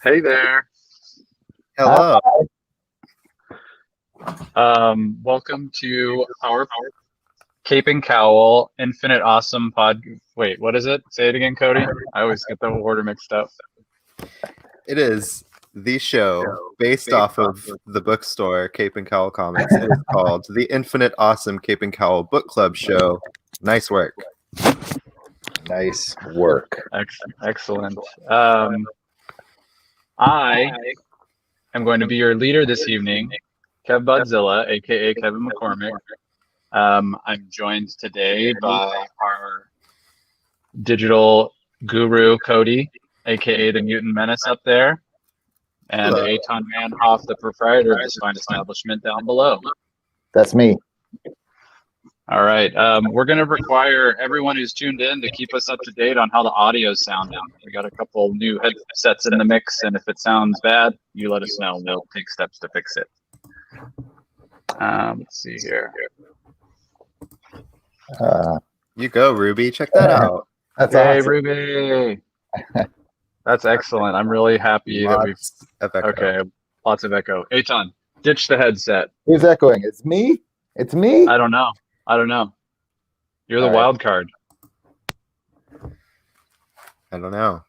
Hey there. Hello. Welcome to our Cape and Cowl Infinite Awesome Pod. Wait, what is it? Say it again, Cody. I always get the order mixed up. It is the show based off of the bookstore Cape and Cowl Comics. It is called the Infinite Awesome Cape and Cowl Book Club Show. Nice work. Nice work. Excellent. I am going to be your leader this evening, Kev Budzilla, aka Kevin McCormick. I'm joined today by our digital guru, Cody, aka the Mutant Menace up there, and Hello. Eitan Manhoff, the proprietor of this fine establishment down below. That's me. All right. We're going to require everyone who's tuned in to keep us up to date on how the audio's sounding. We got a couple new headsets in the mix, and if it sounds bad, you let us know. We'll take steps to fix it. Let's see here. You go, Ruby. Check that out. That's Hey, awesome. Ruby. That's excellent. I'm really happy that we've. Lots of echo. Okay, lots of echo. Eitan, ditch the headset. Who's echoing? It's me? It's me? I don't know. You're the All right. wild card. I don't know.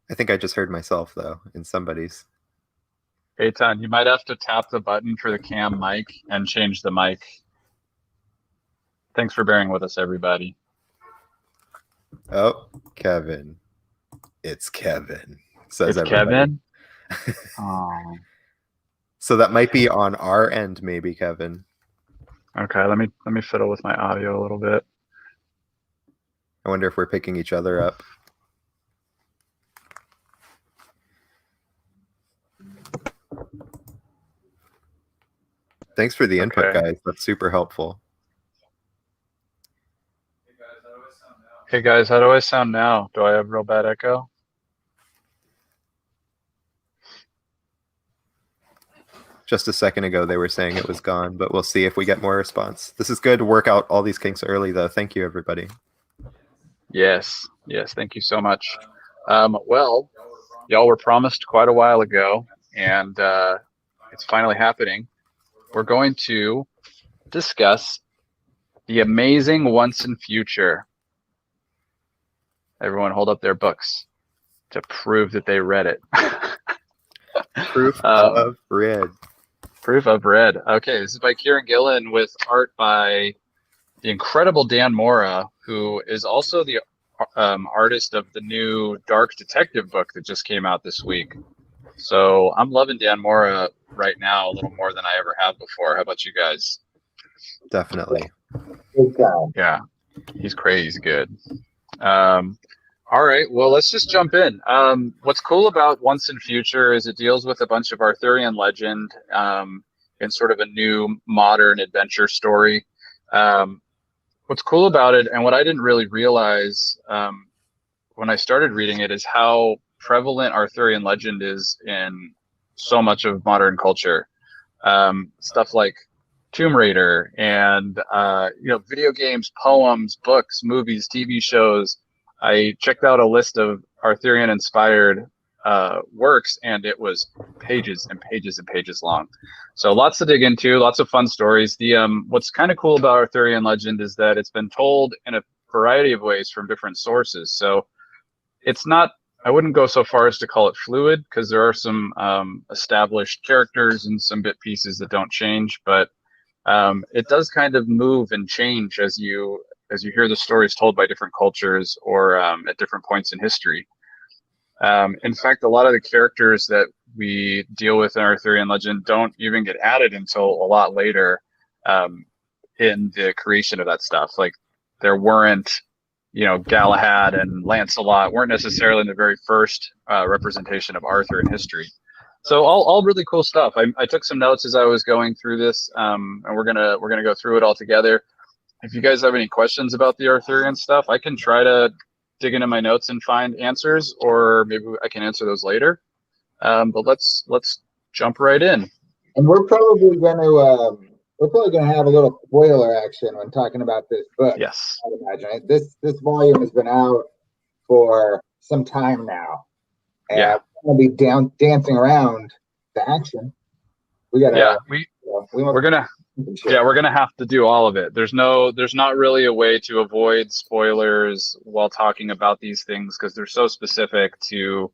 I think I just heard myself, though, in somebody's. Eitan, you might have to tap the button for the cam mic and change the mic. Thanks for bearing with us, everybody. Oh, Kevin. It's Kevin. Says It's everybody. Kevin. Oh, So that might be on our end, maybe, Kevin. okay. Let me fiddle with my audio a little bit. I wonder if we're picking each other up. Thanks for the input, Okay. guys. That's super helpful. Hey guys, how do I sound now? Do I have real bad echo? Just a second ago, they were saying it was gone, but we'll see if we get more response. This is good to work out all these kinks early, though. Thank you, everybody. Yes. Thank you so much. Well, y'all were promised quite a while ago, and it's finally happening. We're going to discuss the amazing Once and Future. Everyone hold up their books to prove that they read it. Proof of read. Proof of read. Okay, this is by Kieron Gillen with art by the incredible Dan Mora, who is also the artist of the new Dark Detective book that just came out this week. So I'm loving Dan Mora right now a little more than I ever have before. How about you guys? Definitely. Big time. Yeah, he's crazy. He's good. All right, well, let's just jump in. What's cool about Once and Future is it deals with a bunch of Arthurian legend in sort of a new modern adventure story. What's cool about it, and what I didn't really realize when I started reading it, is how prevalent Arthurian legend is in so much of modern culture. Stuff like Tomb Raider and video games, poems, books, movies, TV shows. I checked out a list of Arthurian-inspired works, and it was pages and pages and pages long. So lots to dig into, lots of fun stories. What's kind of cool about Arthurian legend is that it's been told in a variety of ways from different sources. So it's not, I wouldn't go so far as to call it fluid, because there are some established characters and some bit pieces that don't change, but it does kind of move and change as you hear the stories told by different cultures or at different points in history. In fact, a lot of the characters that we deal with in Arthurian legend don't even get added until a lot later in the creation of that stuff. Like there weren't, Galahad and Lancelot weren't necessarily in the very first representation of Arthur in history. So all really cool stuff. I took some notes as I was going through this, and we're gonna go through it all together. If you guys have any questions about the Arthurian stuff, I can try to dig into my notes and find answers, or maybe I can answer those later. But let's jump right in. And we're probably gonna have a little spoiler action when talking about this book. Yes. I imagine this volume has been out for some time now, And Yeah. we're going to be dancing around the action. We got to. Yeah, we're gonna have to do all of it. There's not really a way to avoid spoilers while talking about these things because they're so specific to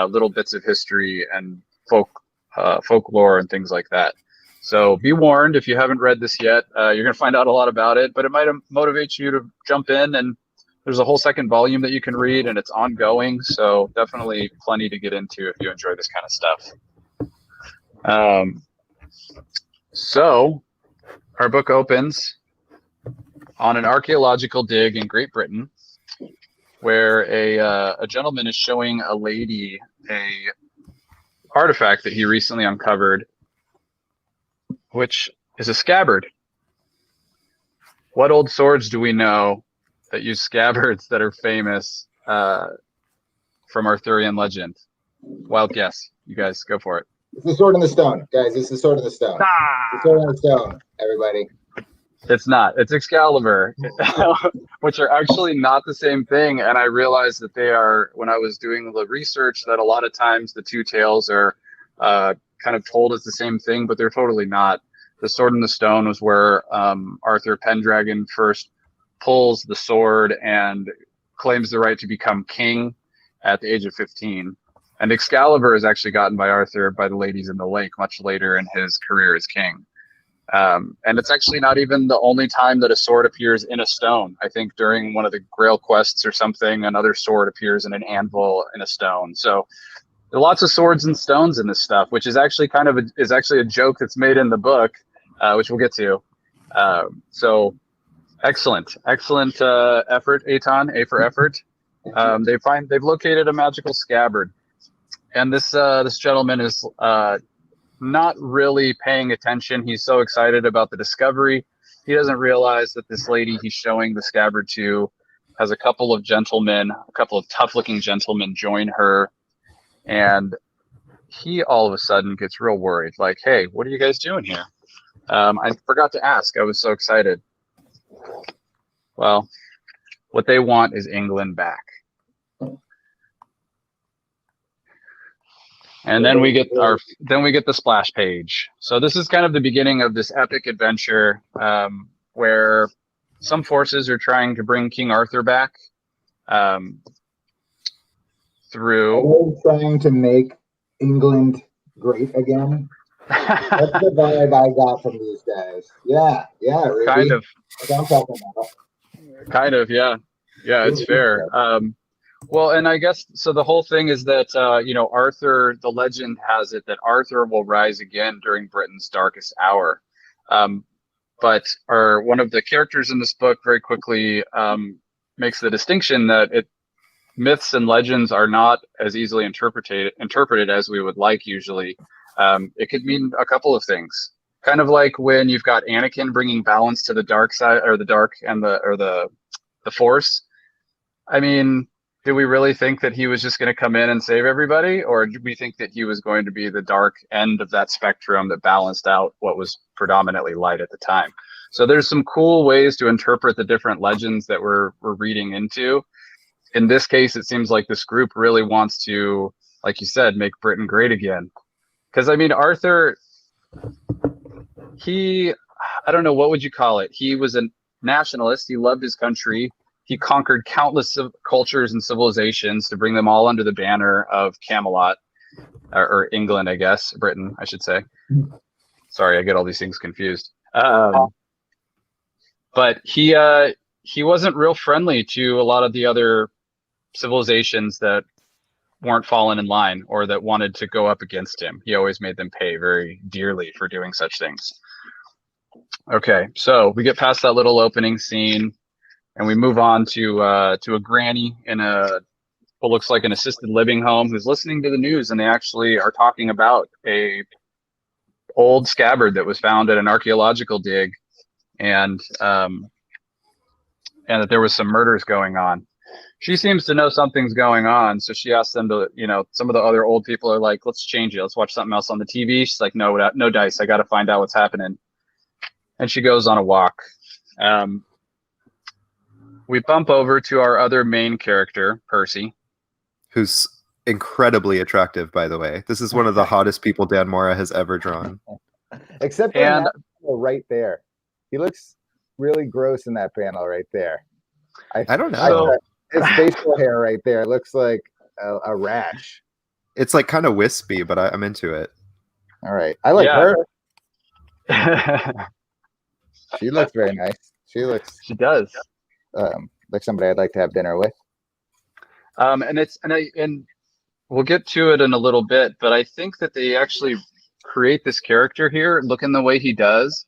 little bits of history and folklore and things like that. So be warned if you haven't read this yet. You're gonna find out a lot about it, but it might motivate you to jump in. And there's a whole second volume that you can read, and it's ongoing. So definitely plenty to get into if you enjoy this kind of stuff. So our book opens on an archaeological dig in Great Britain where a gentleman is showing a lady a artifact that he recently uncovered, which is a scabbard. What old swords do we know that use scabbards that are famous from Arthurian legend? Wild guess. You guys go for it. It's the Sword in the Stone, guys. It's the Sword in the Stone. The Sword in the Stone, everybody. It's not. It's Excalibur, which are actually not the same thing. And I realized that they are, when I was doing the research, that a lot of times the two tales are kind of told as the same thing, but they're totally not. The Sword in the Stone was where Arthur Pendragon first pulls the sword and claims the right to become king at the age of 15. And Excalibur is actually gotten by Arthur by the ladies in the lake much later in his career as king. And it's actually not even the only time that a sword appears in a stone. I think during one of the Grail quests or something, another sword appears in an anvil in a stone. So there are lots of swords and stones in this stuff, which is actually a joke that's made in the book, which we'll get to. So excellent effort, Eitan. A for effort. They've located a magical scabbard. And this gentleman is not really paying attention. He's so excited about the discovery. He doesn't realize that this lady he's showing the scabbard to has a couple of tough-looking gentlemen join her. And he all of a sudden gets real worried. Like, hey, what are you guys doing here? I forgot to ask. I was so excited. Well, what they want is England back. And then we get the splash page. So this is kind of the beginning of this epic adventure where some forces are trying to bring King Arthur back through. Are they trying to make England great again? That's the vibe I got from these guys. Yeah, Ruby. Kind of. That's what I'm talking about. Kind of, yeah. Yeah, it's fair. Well, and I guess, so the whole thing is that, Arthur, the legend has it that Arthur will rise again during Britain's darkest hour. But one of the characters in this book very quickly makes the distinction that myths and legends are not as easily interpreted as we would like usually. It could mean a couple of things. Kind of like when you've got Anakin bringing balance to the dark side, or the dark and the Force. I mean, do we really think that he was just going to come in and save everybody? Or do we think that he was going to be the dark end of that spectrum that balanced out what was predominantly light at the time? So there's some cool ways to interpret the different legends that we're reading into. In this case, it seems like this group really wants to, like you said, make Britain great again. Because, I mean, Arthur, I don't know, what would you call it? He was a nationalist. He loved his country. He conquered countless cultures and civilizations to bring them all under the banner of Camelot, or England, I guess, Britain, I should say. Sorry, I get all these things confused. But he wasn't real friendly to a lot of the other civilizations that weren't falling in line or that wanted to go up against him. He always made them pay very dearly for doing such things. Okay, so we get past that little opening scene. And we move on to a granny in what looks like an assisted living home who's listening to the news, and they actually are talking about a old scabbard that was found at an archaeological dig, and that there was some murders going on. She seems to know something's going on, so she asks them to, some of the other old people are like, let's change it. Let's watch something else on the TV. She's like, no dice. I got to find out what's happening. And she goes on a walk. We bump over to our other main character, Percy. Who's incredibly attractive, by the way. This is one of the hottest people Dan Mora has ever drawn. Except for And- that panel right there. He looks really gross in that panel right there. I don't know. His facial hair right there looks like a rash. It's like kind of wispy, but I'm into it. All right. I like Yeah. her. She looks very nice. She looks She does. like somebody I'd like to have dinner with. And we'll get to it in a little bit, but I think that they actually create this character here, looking the way he does,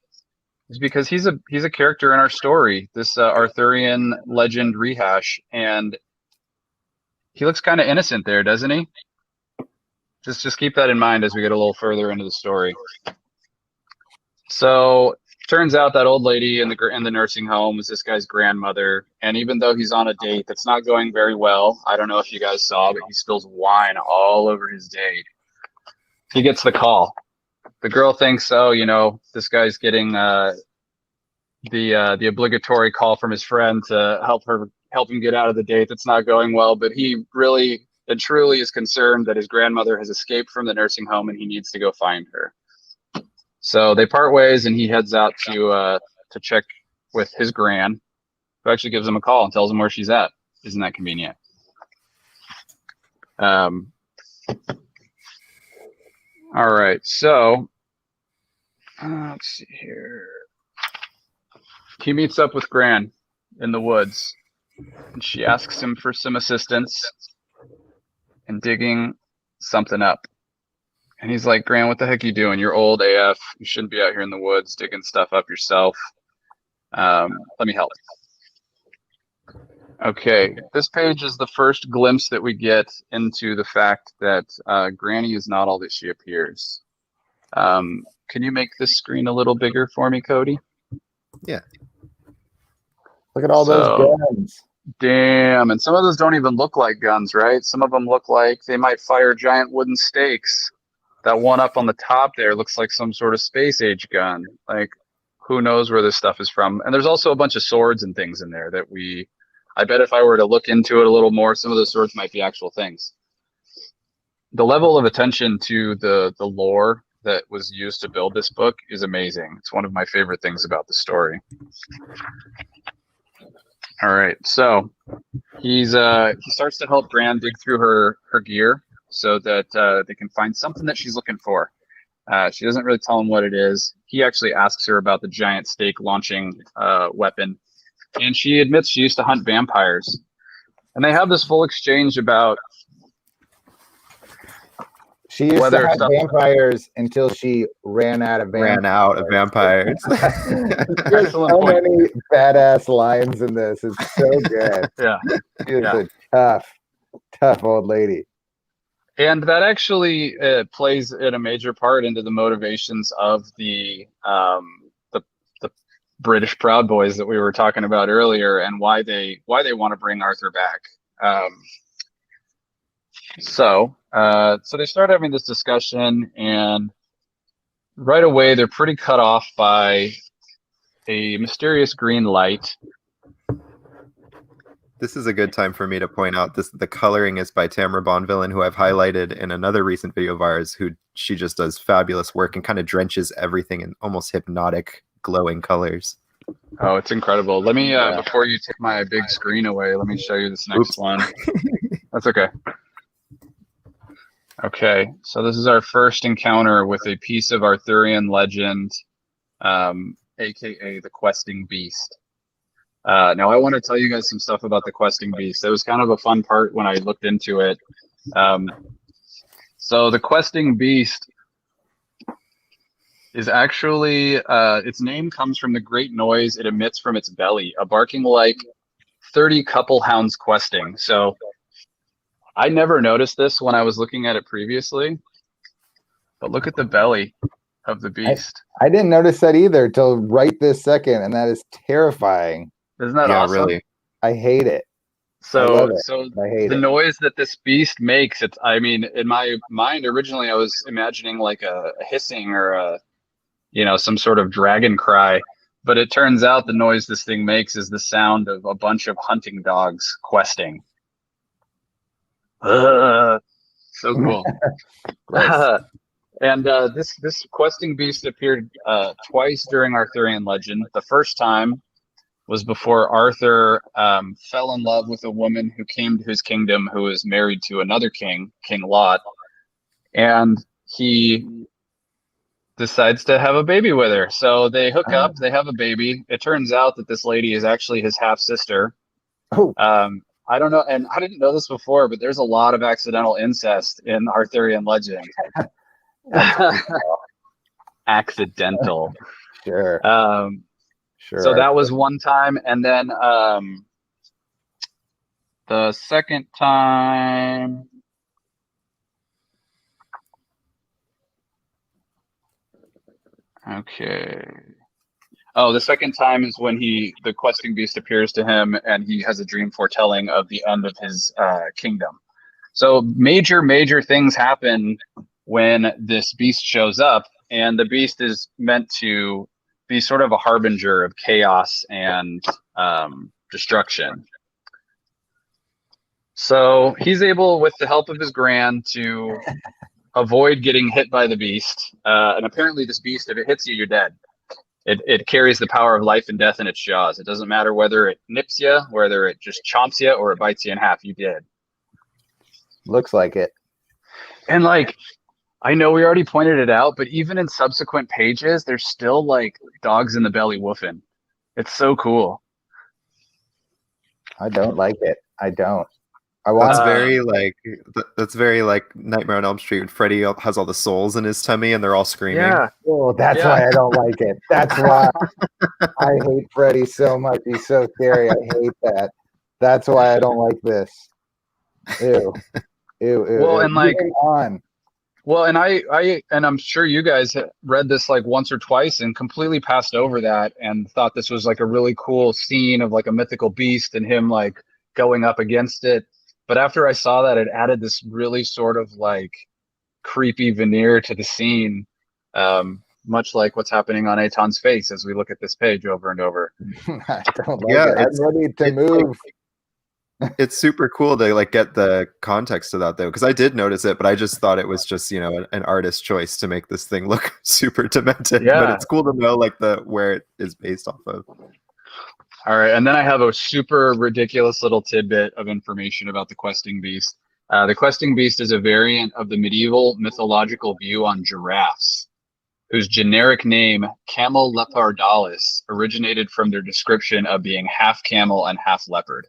is because he's a character in our story, this Arthurian legend rehash, and he looks kind of innocent there, doesn't he? Just keep that in mind as we get a little further into the story. So turns out that old lady in the nursing home is this guy's grandmother, and even though he's on a date that's not going very well, I don't know if you guys saw, but he spills wine all over his date. He gets the call. The girl thinks, oh, this guy's getting the obligatory call from his friend to help him get out of the date that's not going well, but he really and truly is concerned that his grandmother has escaped from the nursing home and he needs to go find her. So they part ways, and he heads out to check with his gran, who actually gives him a call and tells him where she's at. Isn't that convenient? All right, so let's see here. He meets up with Gran in the woods, and she asks him for some assistance in digging something up. And he's like, Gran, what the heck are you doing? You're old AF. You shouldn't be out here in the woods digging stuff up yourself. Let me help. Okay, this page is the first glimpse that we get into the fact that Granny is not all that she appears. Can you make this screen a little bigger for me, Cody? Yeah. Look at all those guns. Damn, and some of those don't even look like guns, right? Some of them look like they might fire giant wooden stakes. That one up on the top there looks like some sort of space age gun. Like, who knows where this stuff is from? And there's also a bunch of swords and things in there that I bet if I were to look into it a little more, some of those swords might be actual things. The level of attention to the lore that was used to build this book is amazing. It's one of my favorite things about the story. All right, so he starts to help Gran dig through her gear so that they can find something that she's looking for. She doesn't really tell him what it is. He actually asks her about the giant stake launching weapon, and she admits she used to hunt vampires. And they have this full exchange about she used to hunt vampires until she ran out of vampires. There's so many badass lines in this. It's so good. Yeah. She's a tough old lady. And that actually plays in a major part into the motivations of the British Proud Boys that we were talking about earlier, and why they want to bring Arthur back. So they start having this discussion, and right away they're pretty cut off by a mysterious green light. This is a good time for me to point out the coloring is by Tamra Bonvillain, who I've highlighted in another recent video of ours, she just does fabulous work and kind of drenches everything in almost hypnotic glowing colors. Oh, it's incredible. Let me, before you take my big screen away, let me show you this next one. That's okay. Okay, so this is our first encounter with a piece of Arthurian legend, aka the Questing Beast. Now, I want to tell you guys some stuff about the Questing Beast. It was kind of a fun part when I looked into it. So the Questing Beast is actually, its name comes from the great noise it emits from its belly, a barking like 30 couple hounds questing. So I never noticed this when I was looking at it previously, but look at the belly of the beast. I didn't notice that either till right this second, and that is terrifying. Isn't that awesome? Really. I hate it. So I hate the it. noise that this beast makes, in my mind originally I was imagining like a hissing or some sort of dragon cry, but it turns out the noise this thing makes is the sound of a bunch of hunting dogs questing. So cool. And this questing beast appeared twice during Arthurian legend. The first time was before Arthur fell in love with a woman who came to his kingdom who was married to another king, King Lot. And he decides to have a baby with her. So they hook up, they have a baby. It turns out that this lady is actually his half-sister. Oh. I don't know, and I didn't know this before, but there's a lot of accidental incest in Arthurian legend. Accidental. Sure. Sure. So that was one time, and then the second time. Okay. Oh, the second time is when the questing beast appears to him, and he has a dream foretelling of the end of his kingdom. So major things happen when this beast shows up, and the beast is meant to be sort of a harbinger of chaos and destruction. So he's able, with the help of his gran, to avoid getting hit by the beast. And apparently this beast, if it hits you, you're dead. It carries the power of life and death in its jaws. It doesn't matter whether it nips you, whether it just chomps you, or it bites you in half, you dead. Looks like it. And like, I know we already pointed it out, but even in subsequent pages, there's still like dogs in the belly woofing. It's so cool. I don't like it. I don't. That's very like Nightmare on Elm Street when Freddy has all the souls in his tummy and they're all screaming. Yeah. Oh, that's why I don't like it. That's why I hate Freddy so much. He's so scary. I hate that. That's why I don't like this. Ew. Well, and like, on. Well, and I'm sure you guys read this like once or twice and completely passed over that and thought this was like a really cool scene of like a mythical beast and him like going up against it. But after I saw that, it added this really sort of like creepy veneer to the scene, much like what's happening on Aton's face as we look at this page over and over. I don't like it. I'm ready to move. It's super cool to like get the context of that though, because I did notice it, but I just thought it was just, you know, an artist's choice to make this thing look super demented. Yeah. But it's cool to know like where it is based off of. All right, and then I have a super ridiculous little tidbit of information about the questing beast. The questing beast is a variant of the medieval mythological view on giraffes, whose generic name, Camelopardalis, originated from their description of being half camel and half leopard.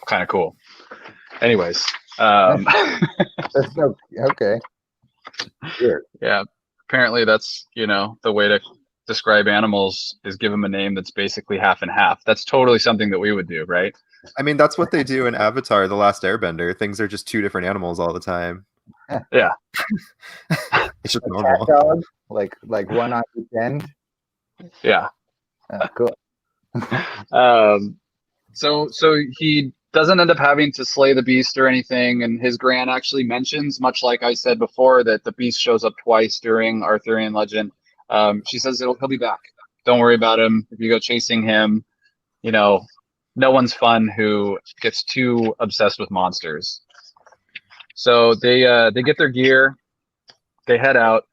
Kind of cool. Anyways, okay. Sure. Yeah, apparently that's, you know, the way to describe animals is give them a name that's basically half and half. That's totally something that we would do, right? I mean, that's what they do in Avatar: The Last Airbender. Things are just two different animals all the time. Yeah. It's just a normal. Cat dog, like one on each end. Yeah. Cool. So he doesn't end up having to slay the beast or anything, and his gran actually mentions, much like I said before, that the beast shows up twice during Arthurian legend. She says he'll be back. Don't worry about him. If you go chasing him, you know, no one's fun who gets too obsessed with monsters. So they get their gear, they head out.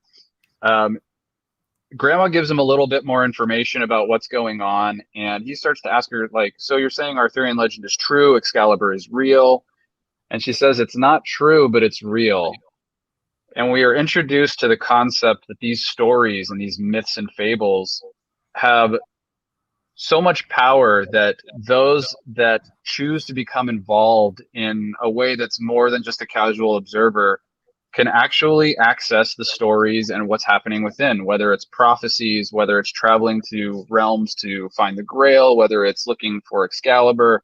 Grandma gives him a little bit more information about what's going on, and he starts to ask her, like, so you're saying Arthurian legend is true, Excalibur is real? And she says it's not true, but it's real. And we are introduced to the concept that these stories and these myths and fables have so much power that those that choose to become involved in a way that's more than just a casual observer can actually access the stories and what's happening within, whether it's prophecies, whether it's traveling to realms to find the Grail, whether it's looking for Excalibur.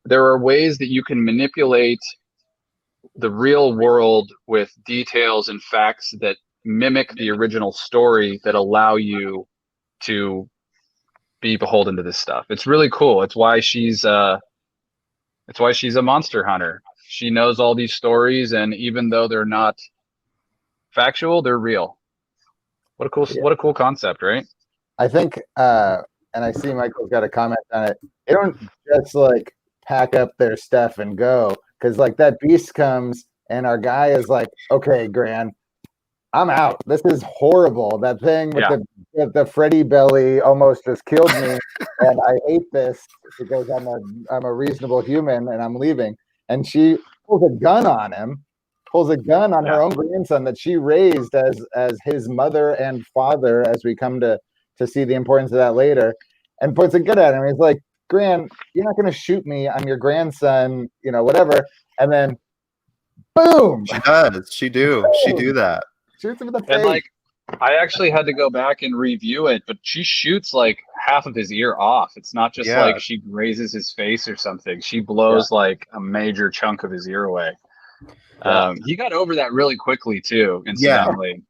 There are ways that you can manipulate the real world with details and facts that mimic the original story that allow you to be beholden to this stuff. It's really cool. It's why she's a monster hunter. She knows all these stories, and even though they're not factual, they're real. What a cool concept, right? I think, and I see Michael's got a comment on it. They don't just like pack up their stuff and go, because like that beast comes and our guy is like, okay, Gran, I'm out. This is horrible. That thing with the Freddy belly almost just killed me, and I hate this because I'm a reasonable human, and I'm leaving. And she pulls a gun on him, pulls a gun on her own grandson that she raised as his mother and father, as we come to see the importance of that later, and points a gun at him. He's like, Gran, you're not going to shoot me. I'm your grandson, whatever. And then, boom. She do that. Shoots him in the face. And like, I actually had to go back and review it, but she shoots like half of his ear off. It's not just like she grazes his face or something. She blows like a major chunk of his ear away. He got over that really quickly too, incidentally.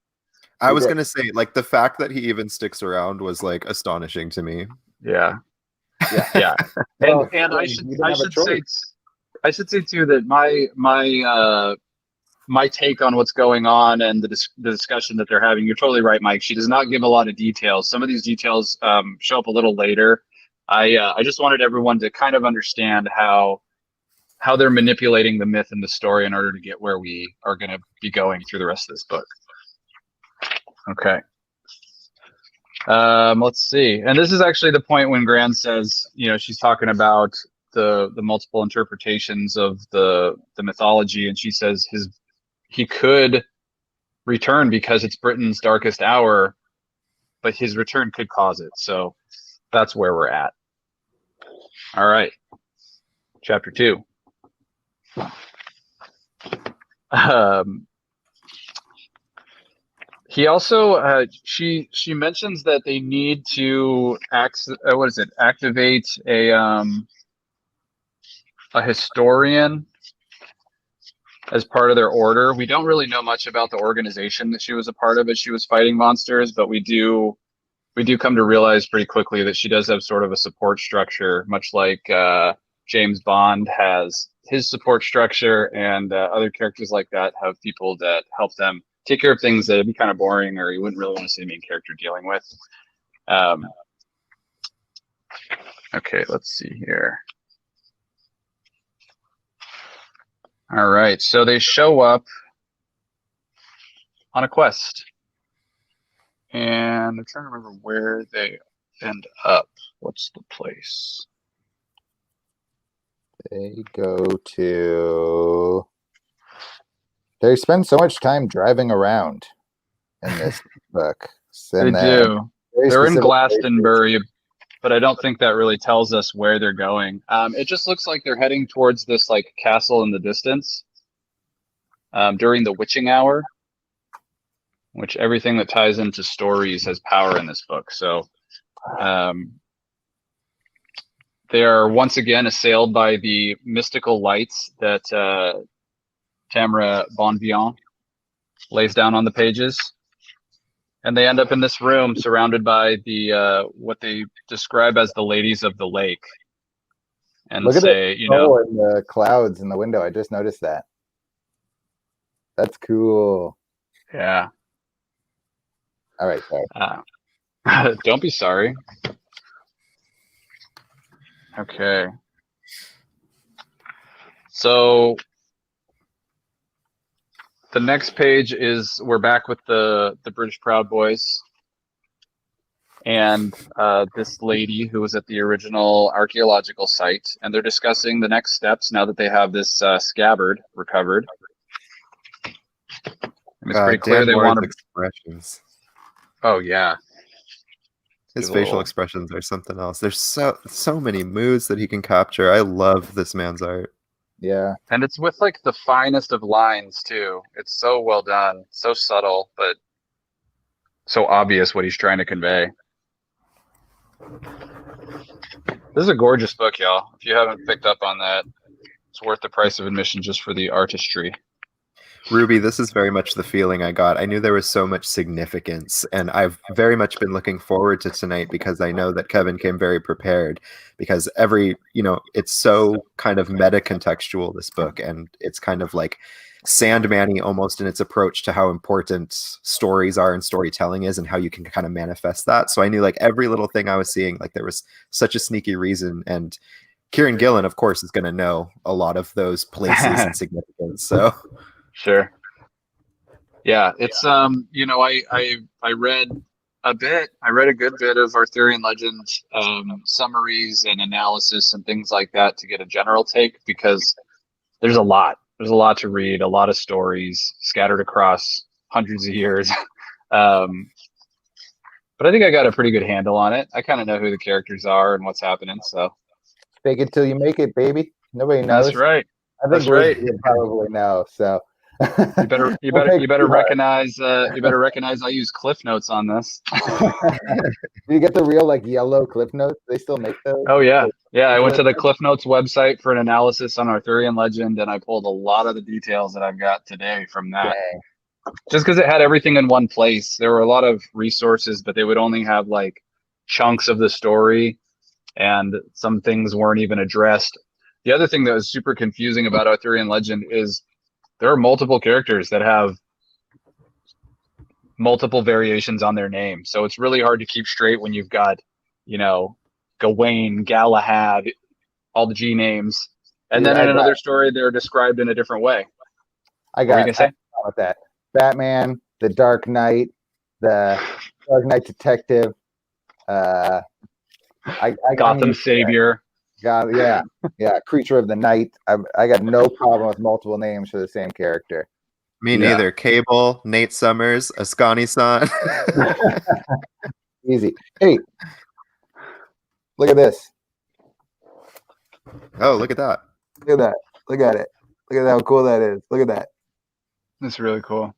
Yeah. I was gonna say, like, the fact that he even sticks around was like astonishing to me. Yeah. And I should say too that my take on what's going on and the discussion that they're having, you're totally right, Mike. She does not give a lot of details. Some of these details show up a little later. I just wanted everyone to kind of understand how they're manipulating the myth and the story in order to get where we are going to be going through the rest of this book. Okay. Let's see. And this is actually the point when Gran says, she's talking about the multiple interpretations of the mythology, and she says he could return because it's Britain's darkest hour, but his return could cause it. So that's where we're at. All right. Chapter 2. He also she mentions that they need to activate a historian as part of their order. We don't really know much about the organization that she was a part of as she was fighting monsters, but we do come to realize pretty quickly that she does have sort of a support structure, much like James Bond has his support structure, and other characters like that have people that help them take care of things that would be kind of boring or you wouldn't really want to see the main character dealing with. Okay, let's see here. All right, so they show up on a quest. And I'm trying to remember where they end up. What's the place? They go to... They spend so much time driving around in this book. They do. They're in Glastonbury, but I don't think that really tells us where they're going. It just looks like they're heading towards this like castle in the distance during the witching hour, which everything that ties into stories has power in this book. So they are once again assailed by the mystical lights that Tamra Bonvillain lays down on the pages. And they end up in this room surrounded by the what they describe as the ladies of the lake. And look say, at the clouds in the window. I just noticed that. That's cool. Yeah. All right, sorry. Don't be sorry. Okay. So the next page is we're back with the British Proud Boys and this lady who was at the original archaeological site, and they're discussing the next steps now that they have this scabbard recovered. And it's pretty clear they want to expressions. Oh yeah, his facial expressions are something else. There's so many moods that he can capture. I love this man's art. Yeah. And it's with like the finest of lines too. It's so well done, so subtle, but so obvious what he's trying to convey. This is a gorgeous book, y'all. If you haven't picked up on that, it's worth the price of admission just for the artistry. Ruby, this is very much the feeling I got. I knew there was so much significance, and I've very much been looking forward to tonight because I know that Kevin came very prepared, because it's so kind of meta contextual, this book, and it's kind of like Sandman-y almost in its approach to how important stories are and storytelling is and how you can kind of manifest that. So I knew like every little thing I was seeing, like there was such a sneaky reason, and Kieron Gillen, of course, is going to know a lot of those places and significance. So Sure. Yeah, it's you know, I read a bit. I read a good bit of Arthurian legend summaries and analysis and things like that to get a general take because there's a lot. There's a lot to read, a lot of stories scattered across hundreds of years. Um, but I think I got a pretty good handle on it. I kind of know who the characters are and what's happening. So Fake it till you make it, baby. Nobody knows. that's right. I think That's right. you probably know. So You better recognize I use Cliff Notes on this. Do you get the real like yellow Cliff Notes? They still make those? Oh yeah. Yeah, I went to the Cliff Notes website for an analysis on Arthurian legend and I pulled a lot of the details that I've got today from that. Dang. Just because it had everything in one place. There were a lot of resources, but they would only have like chunks of the story and some things weren't even addressed. The other thing that was super confusing about Arthurian legend is there are multiple characters that have multiple variations on their name. So it's really hard to keep straight when you've got, you know, Gawain, Galahad, all the G names. And then in another story, they're described in a different way. I got with that. Batman, the Dark Knight, the Dark Knight Detective, Gotham Savior. God, yeah, Creature of the Night. I got no problem with multiple names for the same character. Me neither. Cable, Nate Summers, Ascani-san. Easy. Hey, look at this. Oh, look at that. Look at that. Look at it. Look at how cool that is. Look at that. That's really cool.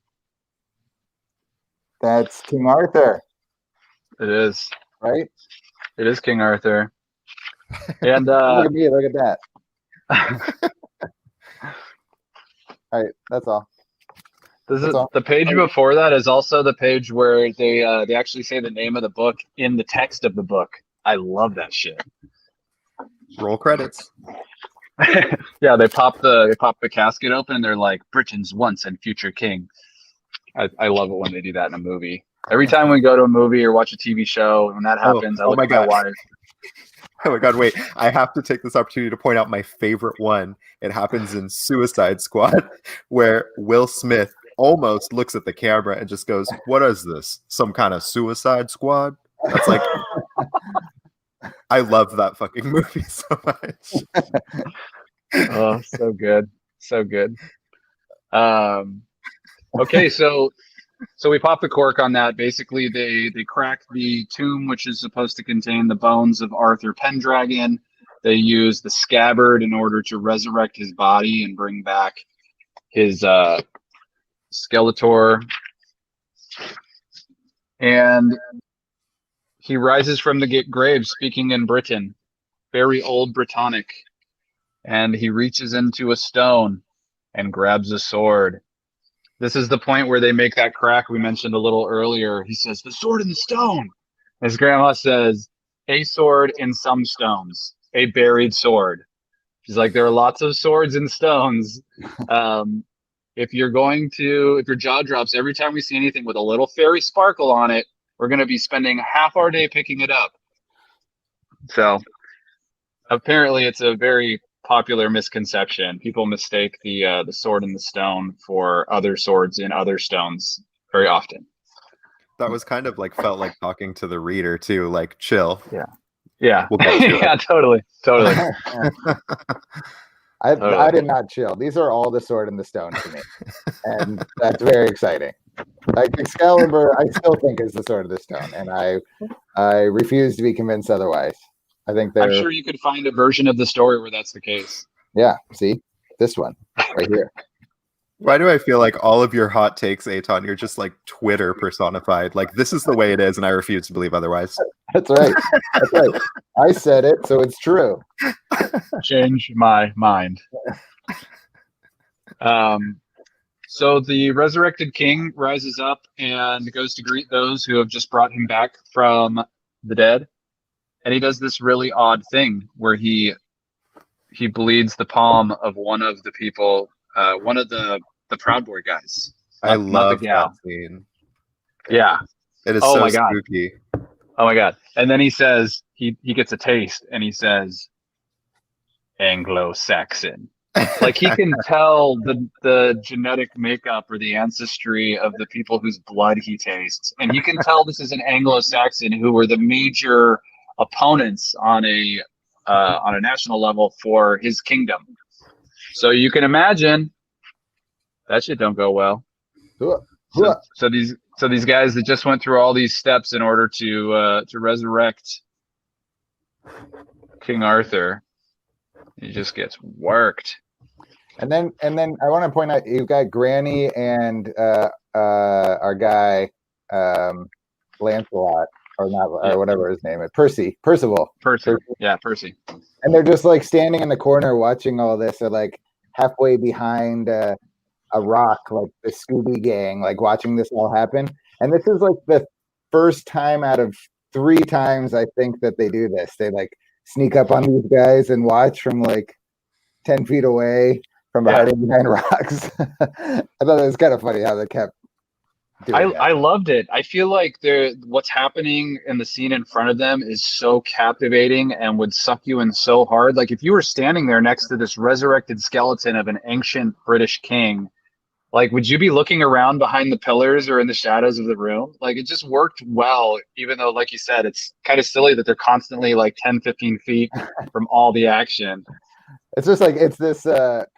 That's King Arthur. It is. Right? It is King Arthur. And look at me, look at that. All right, that's all. The page before that is also the page where they actually say the name of the book in the text of the book. I love that shit. Roll credits. Yeah, they pop the casket open and they're like Britain's once and future king. I love it when they do that in a movie. Every time we go to a movie or watch a TV show, when that happens, I look at my wife. Oh my God, wait. I have to take this opportunity to point out my favorite one. It happens in Suicide Squad, where Will Smith almost looks at the camera and just goes, "What is this? Some kind of Suicide Squad?" That's like, I love that fucking movie so much. Oh, so good. So good. Okay, so we pop the cork on that. Basically, they crack the tomb, which is supposed to contain the bones of Arthur Pendragon. They use the scabbard in order to resurrect his body and bring back his Skeletor. And he rises from the grave, speaking in Britain, very old Britannic. And he reaches into a stone and grabs a sword. This is the point where they make that crack we mentioned a little earlier. He says, "The sword in the stone." His grandma says, "A sword in some stones, a buried sword." She's like, there are lots of swords and stones. If your jaw drops every time we see anything with a little fairy sparkle on it, we're going to be spending half our day picking it up. So apparently it's a very popular misconception. People mistake the sword in the stone for other swords in other stones very often. That was kind of like felt like talking to the reader too, like chill. Yeah. We'll get to yeah, it. totally. I did not chill. These are all the sword in the stone to me, and that's very exciting. Like Excalibur, I still think is the sword of the stone, and I refuse to be convinced otherwise. I think I'm sure you could find a version of the story where that's the case. Yeah, see this one right here. Why do I feel like all of your hot takes, Eitan, you're just like Twitter personified? Like, this is the way it is, and I refuse to believe otherwise. That's right. That's right. I said it, so it's true. Change my mind. So the resurrected king rises up and goes to greet those who have just brought him back from the dead. And he does this really odd thing where he bleeds the palm of one of the people, one of the Proud Boy guys. I love that scene. Yeah. It is spooky. Oh my God. And then he says, he gets a taste and he says, Anglo-Saxon. Like he can tell the genetic makeup or the ancestry of the people whose blood he tastes, and he can tell this is an Anglo-Saxon who were the major opponents on a national level for his kingdom. So you can imagine that shit don't go well. So these guys that just went through all these steps in order to resurrect King Arthur, he just gets worked. And then I want to point out you've got Granny and our guy Lancelot, or not, or whatever his name is, Percival. Yeah, Percy. And they're just like standing in the corner watching all this. They're like halfway behind a rock, like the Scooby Gang, like watching this all happen. And this is like the first time out of 3 times I think that they do this. They like sneak up on these guys and watch from like 10 feet away from hiding behind rocks. I thought it was kind of funny how they kept doing that. I loved it. I feel like what's happening in the scene in front of them is so captivating and would suck you in so hard. Like if you were standing there next to this resurrected skeleton of an ancient British king, like would you be looking around behind the pillars or in the shadows of the room? Like it just worked well, even though, like you said, it's kind of silly that they're constantly like 10, 15 feet from all the action. It's just like, it's this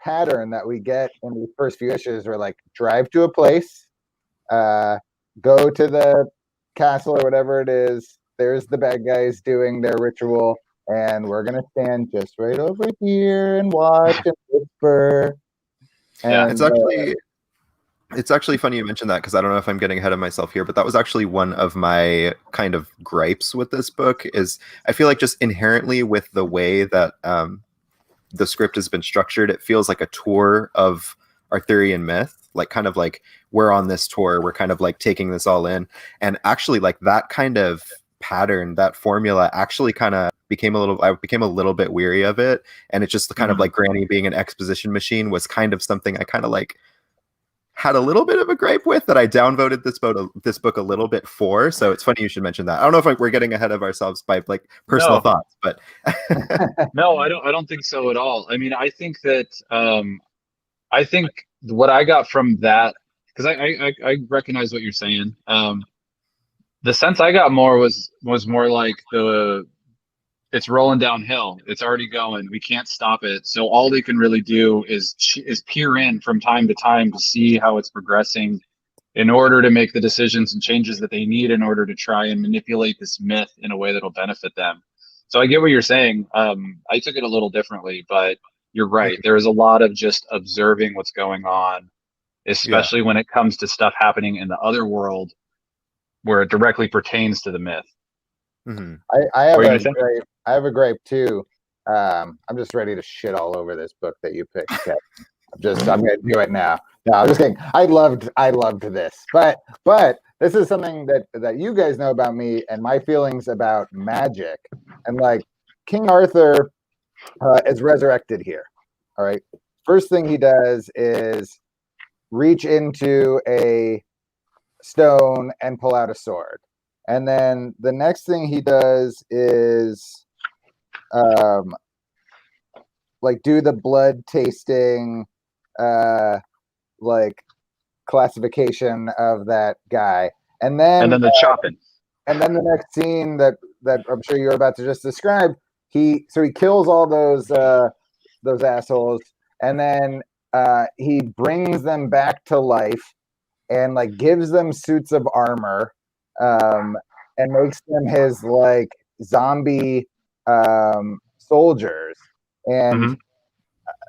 pattern that we get in the first few issues where like drive to a place, go to the castle or whatever it is. There's the bad guys doing their ritual, and we're going to stand just right over here and watch and whisper. And, it's actually funny you mentioned that, because I don't know if I'm getting ahead of myself here, but that was actually one of my kind of gripes with this book. Is I feel like just inherently with the way that the script has been structured, it feels like a tour of Arthurian myth, like kind of like we're on this tour, we're kind of like taking this all in. And actually like that kind of pattern, that formula actually kind of I became a little bit weary of it. And it's just kind of like Granny being an exposition machine was kind of something I kind of like had a little bit of a gripe with, that I downvoted this book a little bit for. So it's funny you should mention that. I don't know if we're getting ahead of ourselves by like personal thoughts, but no, I don't think so at all. I mean, I think that I think what I got from that, because I recognize what you're saying. The sense I got more was more like it's rolling downhill. It's already going. We can't stop it. So all they can really do is peer in from time to time to see how it's progressing in order to make the decisions and changes that they need in order to try and manipulate this myth in a way that'll benefit them. So I get what you're saying. I took it a little differently, but you're right. There is a lot of just observing what's going on, especially when it comes to stuff happening in the other world where it directly pertains to the myth. Mm-hmm. I have a gripe too. I'm just ready to shit all over this book that you picked, Kev. I'm gonna do it now. No, I'm just kidding. I loved this, but this is something that you guys know about me and my feelings about magic. And like King Arthur is resurrected here. All right. First thing he does is reach into a stone and pull out a sword. And then the next thing he does is like do the blood tasting like classification of that guy. And then the chopping. And then the next scene that I'm sure you're about to just describe, he kills all those assholes, and then he brings them back to life and like gives them suits of armor, and makes them his like zombie soldiers. And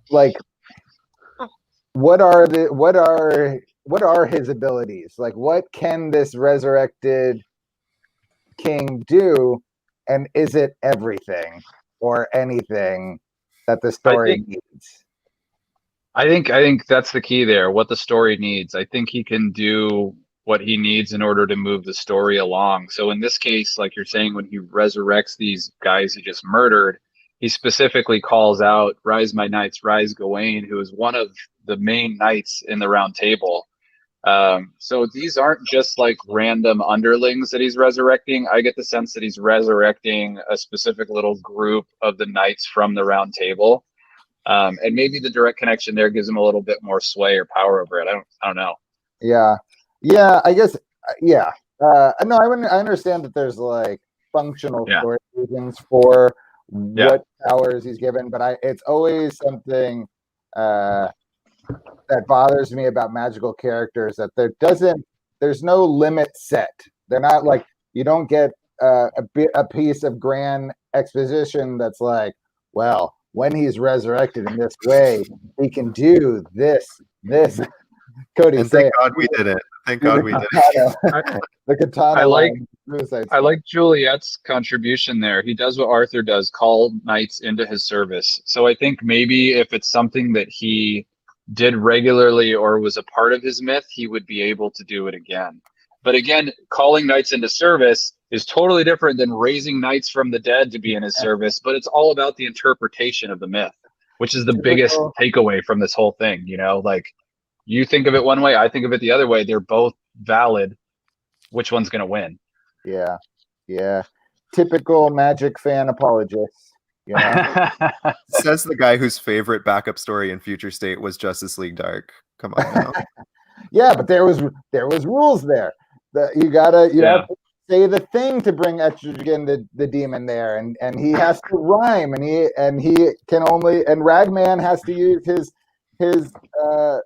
like what are his abilities? Like what can this resurrected king do, and is it everything or anything that the story needs? I think that's the key there, what the story needs. I think he can do what he needs in order to move the story along. So in this case, like you're saying, when he resurrects these guys he just murdered, he specifically calls out, "Rise, my knights, rise, Gawain," who is one of the main knights in the Round Table. So these aren't just like random underlings that he's resurrecting. I get the sense that he's resurrecting a specific little group of the knights from the Round Table. And maybe the direct connection there gives him a little bit more sway or power over it. I don't know. Yeah, I guess. Yeah, no, I understand that there's like functional story reasons for what powers he's given, but it's always something that bothers me about magical characters, that there's no limit set. They're not like, you don't get a piece of grand exposition that's like, well, when he's resurrected in this way, he can do this. Cody, and thank God we did it. Thank God we did it. The katana. I like Juliet's contribution there. He does what Arthur does, call knights into his service. So I think maybe if it's something that he did regularly or was a part of his myth, he would be able to do it again. But again, calling knights into service is totally different than raising knights from the dead to be in his service. But it's all about the interpretation of the myth, which is the biggest takeaway from this whole thing. You know, like, you think of it one way, I think of it the other way. They're both valid. Which one's going to win? Yeah. Typical Magic fan apologists. You know? Says the guy whose favorite backup story in Future State was Justice League Dark. Come on now. Yeah, but there was rules there. You have to say the thing to bring Etrigan the demon there, and he has to rhyme, and he can only, and Ragman has to use his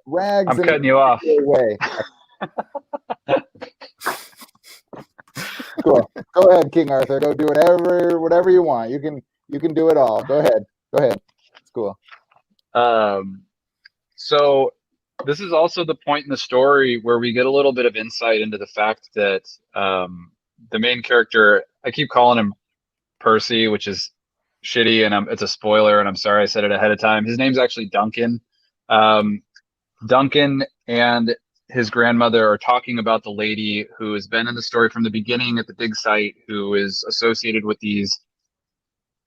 rags. I'm cutting you off. Way. Cool. Go ahead, King Arthur. Go do whatever you want. You can do it all. Go ahead. It's cool. So this is also the point in the story where we get a little bit of insight into the fact that the main character, I keep calling him Percy, which is shitty, and it's a spoiler, and I'm sorry I said it ahead of time. His name's actually Duncan. Duncan and his grandmother are talking about the lady who has been in the story from the beginning at the dig site, who is associated with these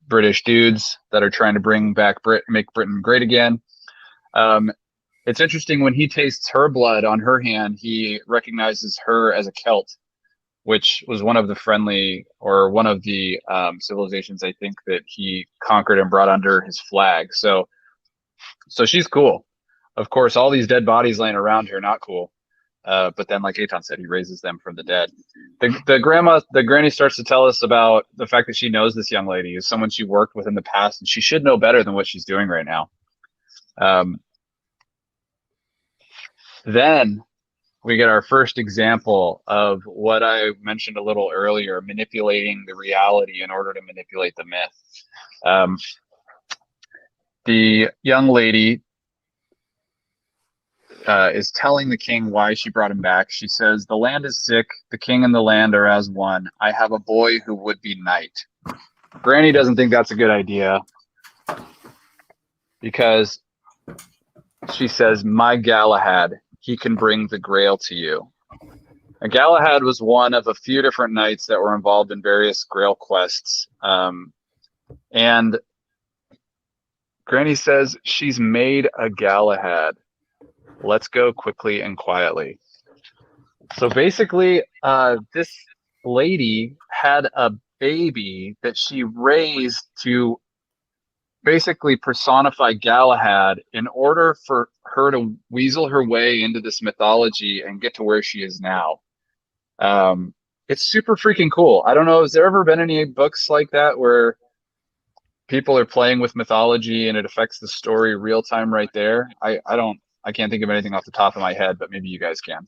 British dudes that are trying to make Britain great again. It's interesting, when he tastes her blood on her hand, he recognizes her as a Celt, which was one of the civilizations, I think, that he conquered and brought under his flag. So she's cool. Of course, all these dead bodies laying around her, not cool. But then, like Eitan said, he raises them from the dead. The granny starts to tell us about the fact that she knows this young lady is someone she worked with in the past, and she should know better than what she's doing right now. Then we get our first example of what I mentioned a little earlier, manipulating the reality in order to manipulate the myth. The young lady is telling the king why she brought him back. She says, "The land is sick. The king and the land are as one. I have a boy who would be knight." Granny doesn't think that's a good idea, because she says, "My Galahad, he can bring the Grail to you." And Galahad was one of a few different knights that were involved in various Grail quests. And Granny says, "She's made a Galahad. Let's go quickly and quietly." So basically, this lady had a baby that she raised to basically personify Galahad in order for her to weasel her way into this mythology and get to where she is now. It's super freaking cool. I don't know, has there ever been any books like that where people are playing with mythology and it affects the story real time right there? I can't think of anything off the top of my head, but maybe you guys can.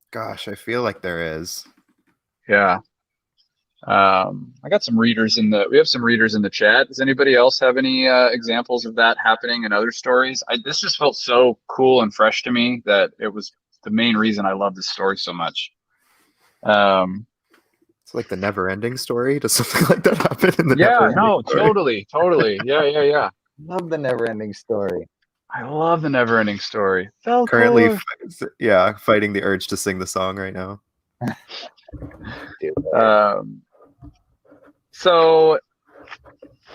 Gosh, I feel like there is. Yeah. I got some readers we have some readers in the chat. Does anybody else have any examples of that happening in other stories? This just felt so cool and fresh to me that it was the main reason I love this story so much. It's like the never-ending story. Does something like that happen in the never-ending story? Totally. Yeah. Love the never-ending story. I love the never-ending story. Currently, fighting the urge to sing the song right now. So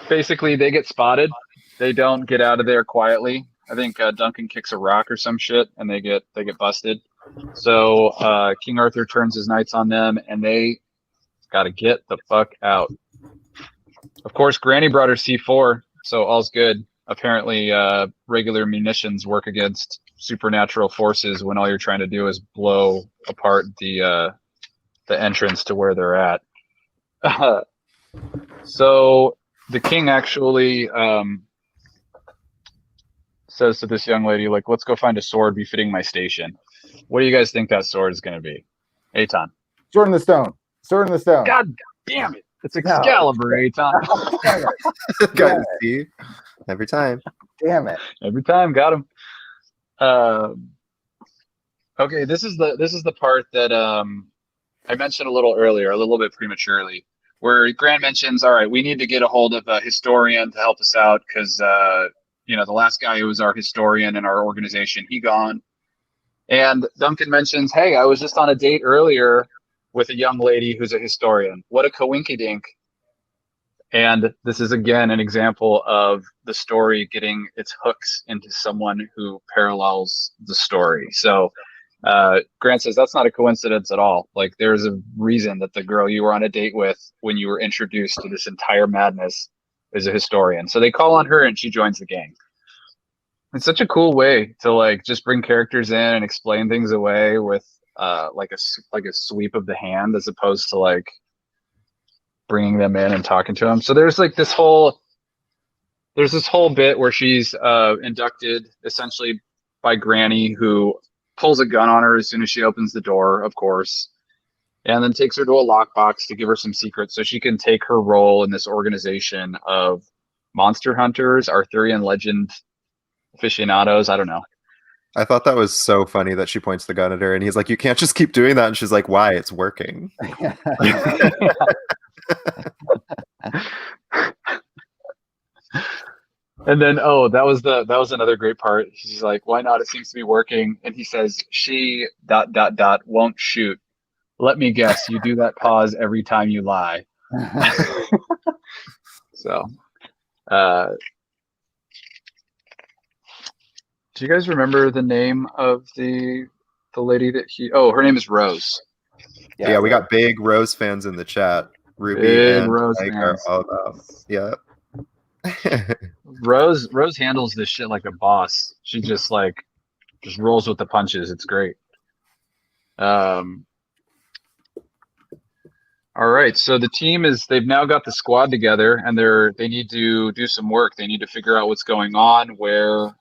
basically, they get spotted. They don't get out of there quietly. I think Duncan kicks a rock or some shit, and they get busted. So King Arthur turns his knights on them, and they got to get the fuck out. Of course, Granny brought her C4 So all's good. Apparently, regular munitions work against supernatural forces when all you're trying to do is blow apart the entrance to where they're at. So the king actually says to this young lady, like, let's go find a sword befitting my station. What do you guys think that sword is going to be? Aton. Sword in the stone. Sword in the stone. God damn it. It's Excalibur, Aton. Got to see every time. Damn it. Every time, got him. Okay, this is the part that I mentioned a little earlier, a little bit prematurely, where Grant mentions, all right, we need to get a hold of a historian to help us out because the last guy who was our historian in our organization, he gone. And Duncan mentions, hey, I was just on a date earlier with a young lady who's a historian. What a coinkydink. And this is, again, an example of the story getting its hooks into someone who parallels the story. So Grant says that's not a coincidence at all. Like, there's a reason that the girl you were on a date with when you were introduced to this entire madness is a historian. So they call on her and she joins the gang. It's such a cool way to like just bring characters in and explain things away with like a sweep of the hand as opposed to like bringing them in and talking to them. So there's this whole bit where she's inducted essentially by Granny, who pulls a gun on her as soon as she opens the door, of course, and then takes her to a lockbox to give her some secrets so she can take her role in this organization of monster hunters, Arthurian legend aficionados. I don't know. I thought that was so funny that she points the gun at her and he's like, you can't just keep doing that. And she's like, why? It's working. And then, that was another great part. She's like, why not? It seems to be working. And he says, she ... won't shoot. Let me guess, you do that pause every time you lie. So, do you guys remember the name of the lady that her name is Rose. Yeah, we got big Rose fans in the chat. Ruby big and Rose Mike fans. are all about. Yeah. Rose handles this shit like a boss. She just rolls with the punches. It's great. All right, so the team they've now got the squad together and they need to do some work. They need to figure out what's going on, where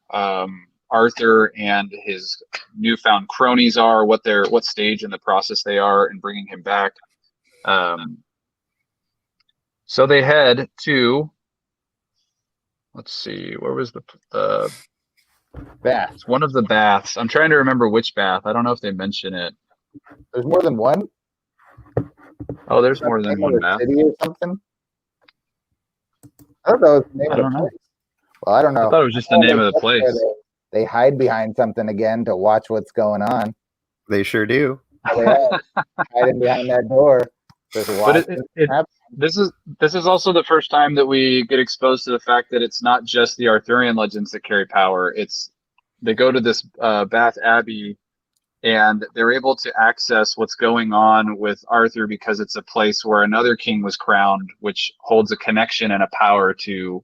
Arthur and his newfound cronies are, what stage in the process they are in bringing him back. So they head to, let's see, where was the bath? It's one of the baths. I'm trying to remember which bath. I don't know if they mention it. There's more than one? Oh, there's more than one bath. City or something? I don't know. I don't know. Well, I don't know. I thought it was just the name of the place. They hide behind something again to watch what's going on. They sure do. Hiding behind that door. But this is also the first time that we get exposed to the fact that it's not just the Arthurian legends that carry power. They go to this Bath Abbey and they're able to access what's going on with Arthur because it's a place where another king was crowned, which holds a connection and a power to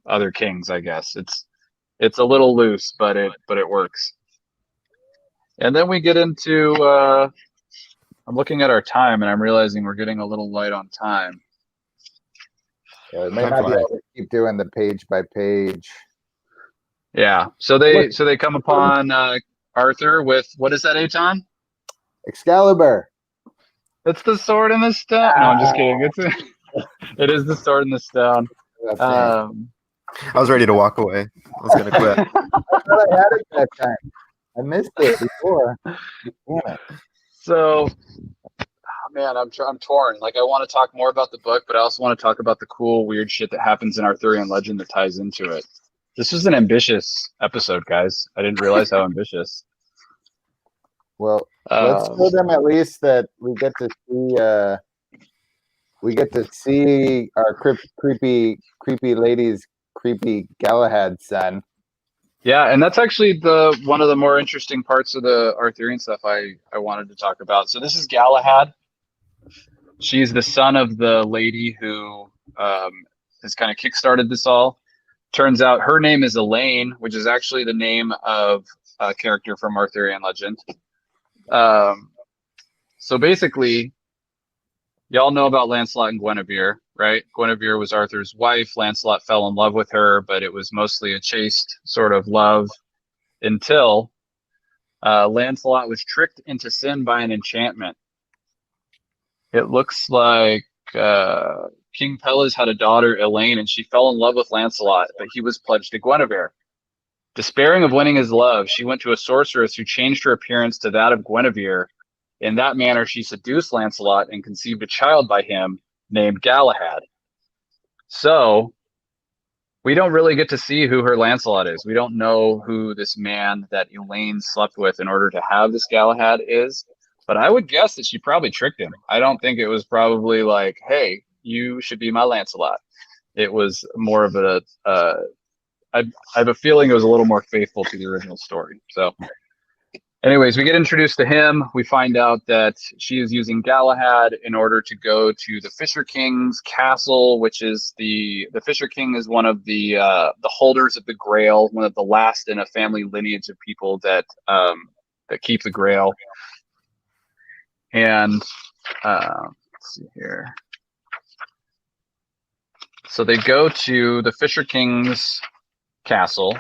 other kings, I guess. It's a little loose, but it works. And then we get into I'm looking at our time and I'm realizing we're getting a little light on time. Yeah, we may not be able to keep doing the page by page. Yeah. So they come upon Arthur with, what is that, Aton? Excalibur. It's the sword in the stone. No, I'm just kidding. It is the sword in the stone. I was ready to walk away. I was gonna quit. I thought I had it that time. I missed it before. Damn it. So, man, I'm torn. Like, I want to talk more about the book, but I also want to talk about the cool, weird shit that happens in Arthurian legend that ties into it. This was an ambitious episode, guys. I didn't realize how ambitious. Well, let's show them at least that we get to see. We get to see our creepy lady's creepy Galahad son. Yeah, and that's actually one of the more interesting parts of the Arthurian stuff I wanted to talk about. So this is Galahad. She's the son of the lady who has kind of kickstarted this all. Turns out her name is Elaine, which is actually the name of a character from Arthurian legend. So basically, y'all know about Lancelot and Guinevere, right? Guinevere was Arthur's wife. Lancelot fell in love with her, but it was mostly a chaste sort of love until Lancelot was tricked into sin by an enchantment. It looks like King Pelles had a daughter, Elaine, and she fell in love with Lancelot, but he was pledged to Guinevere. Despairing of winning his love, she went to a sorceress who changed her appearance to that of Guinevere. In that manner, she seduced Lancelot and conceived a child by him named Galahad. So we don't really get to see who her Lancelot is. We don't know who this man that Elaine slept with in order to have this Galahad is. But I would guess that she probably tricked him. I don't think it was probably like, hey, you should be my Lancelot. It was more of a, I have a feeling it was a little more faithful to the original story. So anyways, we get introduced to him. We find out that she is using Galahad in order to go to the Fisher King's castle, which is the Fisher King is one of the holders of the Grail, one of the last in a family lineage of people that keep the Grail. And let's see here. So they go to the Fisher King's castle.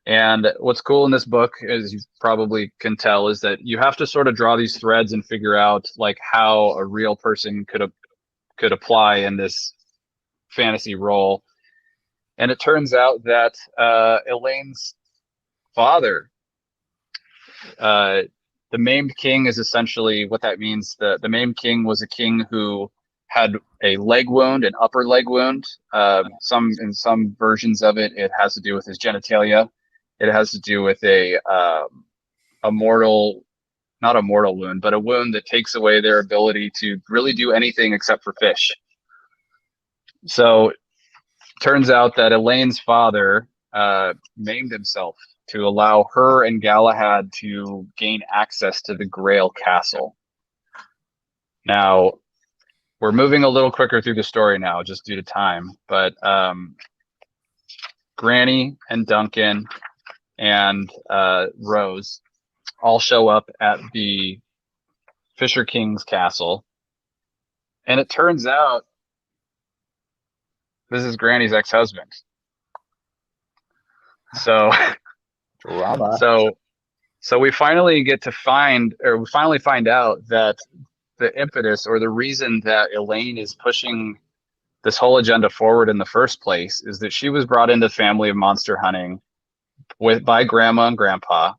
And what's cool in this book, as you probably can tell, is that you have to sort of draw these threads and figure out like how a real person could apply in this fantasy role. And it turns out that Elaine's father, the maimed king, is essentially what that means. The maimed king was a king who had a leg wound, an upper leg wound. In some versions of it, it has to do with his genitalia. It has to do with not a mortal wound, but a wound that takes away their ability to really do anything except for fish. So turns out that Elaine's father maimed himself to allow her and Galahad to gain access to the Grail castle. Now, we're moving a little quicker through the story now, just due to time, but Granny and Duncan and Rose all show up at the Fisher King's castle. And it turns out this is Granny's ex-husband. So Drama. So we finally find out that the impetus or the reason that Elaine is pushing this whole agenda forward in the first place is that she was brought into the family of monster hunting by grandma and grandpa.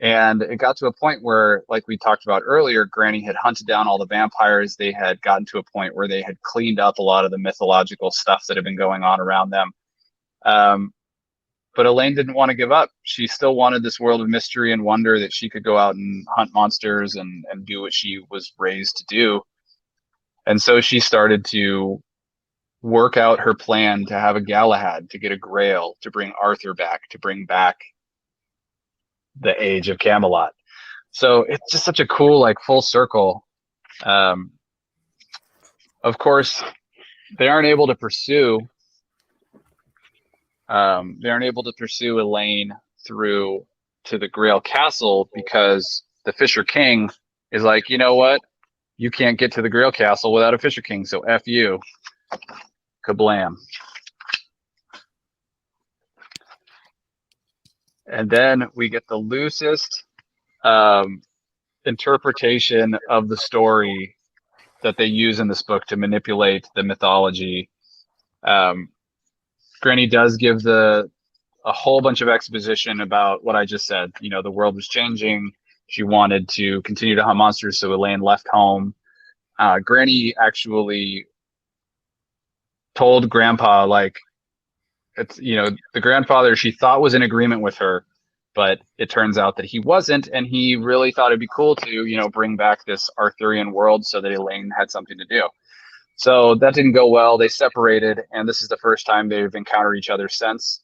And it got to a point where, like we talked about earlier, Granny had hunted down all the vampires. They had gotten to a point where they had cleaned up a lot of the mythological stuff that had been going on around them. But Elaine didn't want to give up. She still wanted this world of mystery and wonder that she could go out and hunt monsters and do what she was raised to do. And so she started to work out her plan to have a Galahad, to get a Grail, to bring Arthur back, to bring back the age of Camelot. So it's just such a cool, like, full circle. Of course, they aren't able to pursue Elaine through to the Grail Castle because the Fisher King is like, you know what? You can't get to the Grail Castle without a Fisher King, so F you. Kablam. And then we get the loosest interpretation of the story that they use in this book to manipulate the mythology. Granny does give a whole bunch of exposition about what I just said. You know, the world was changing. She wanted to continue to hunt monsters, so Elaine left home. Granny actually told Grandpa, like, it's, you know, the grandfather she thought was in agreement with her, but it turns out that he wasn't, and he really thought it'd be cool to, you know, bring back this Arthurian world so that Elaine had something to do. So that didn't go well. They separated, and this is the first time they've encountered each other since.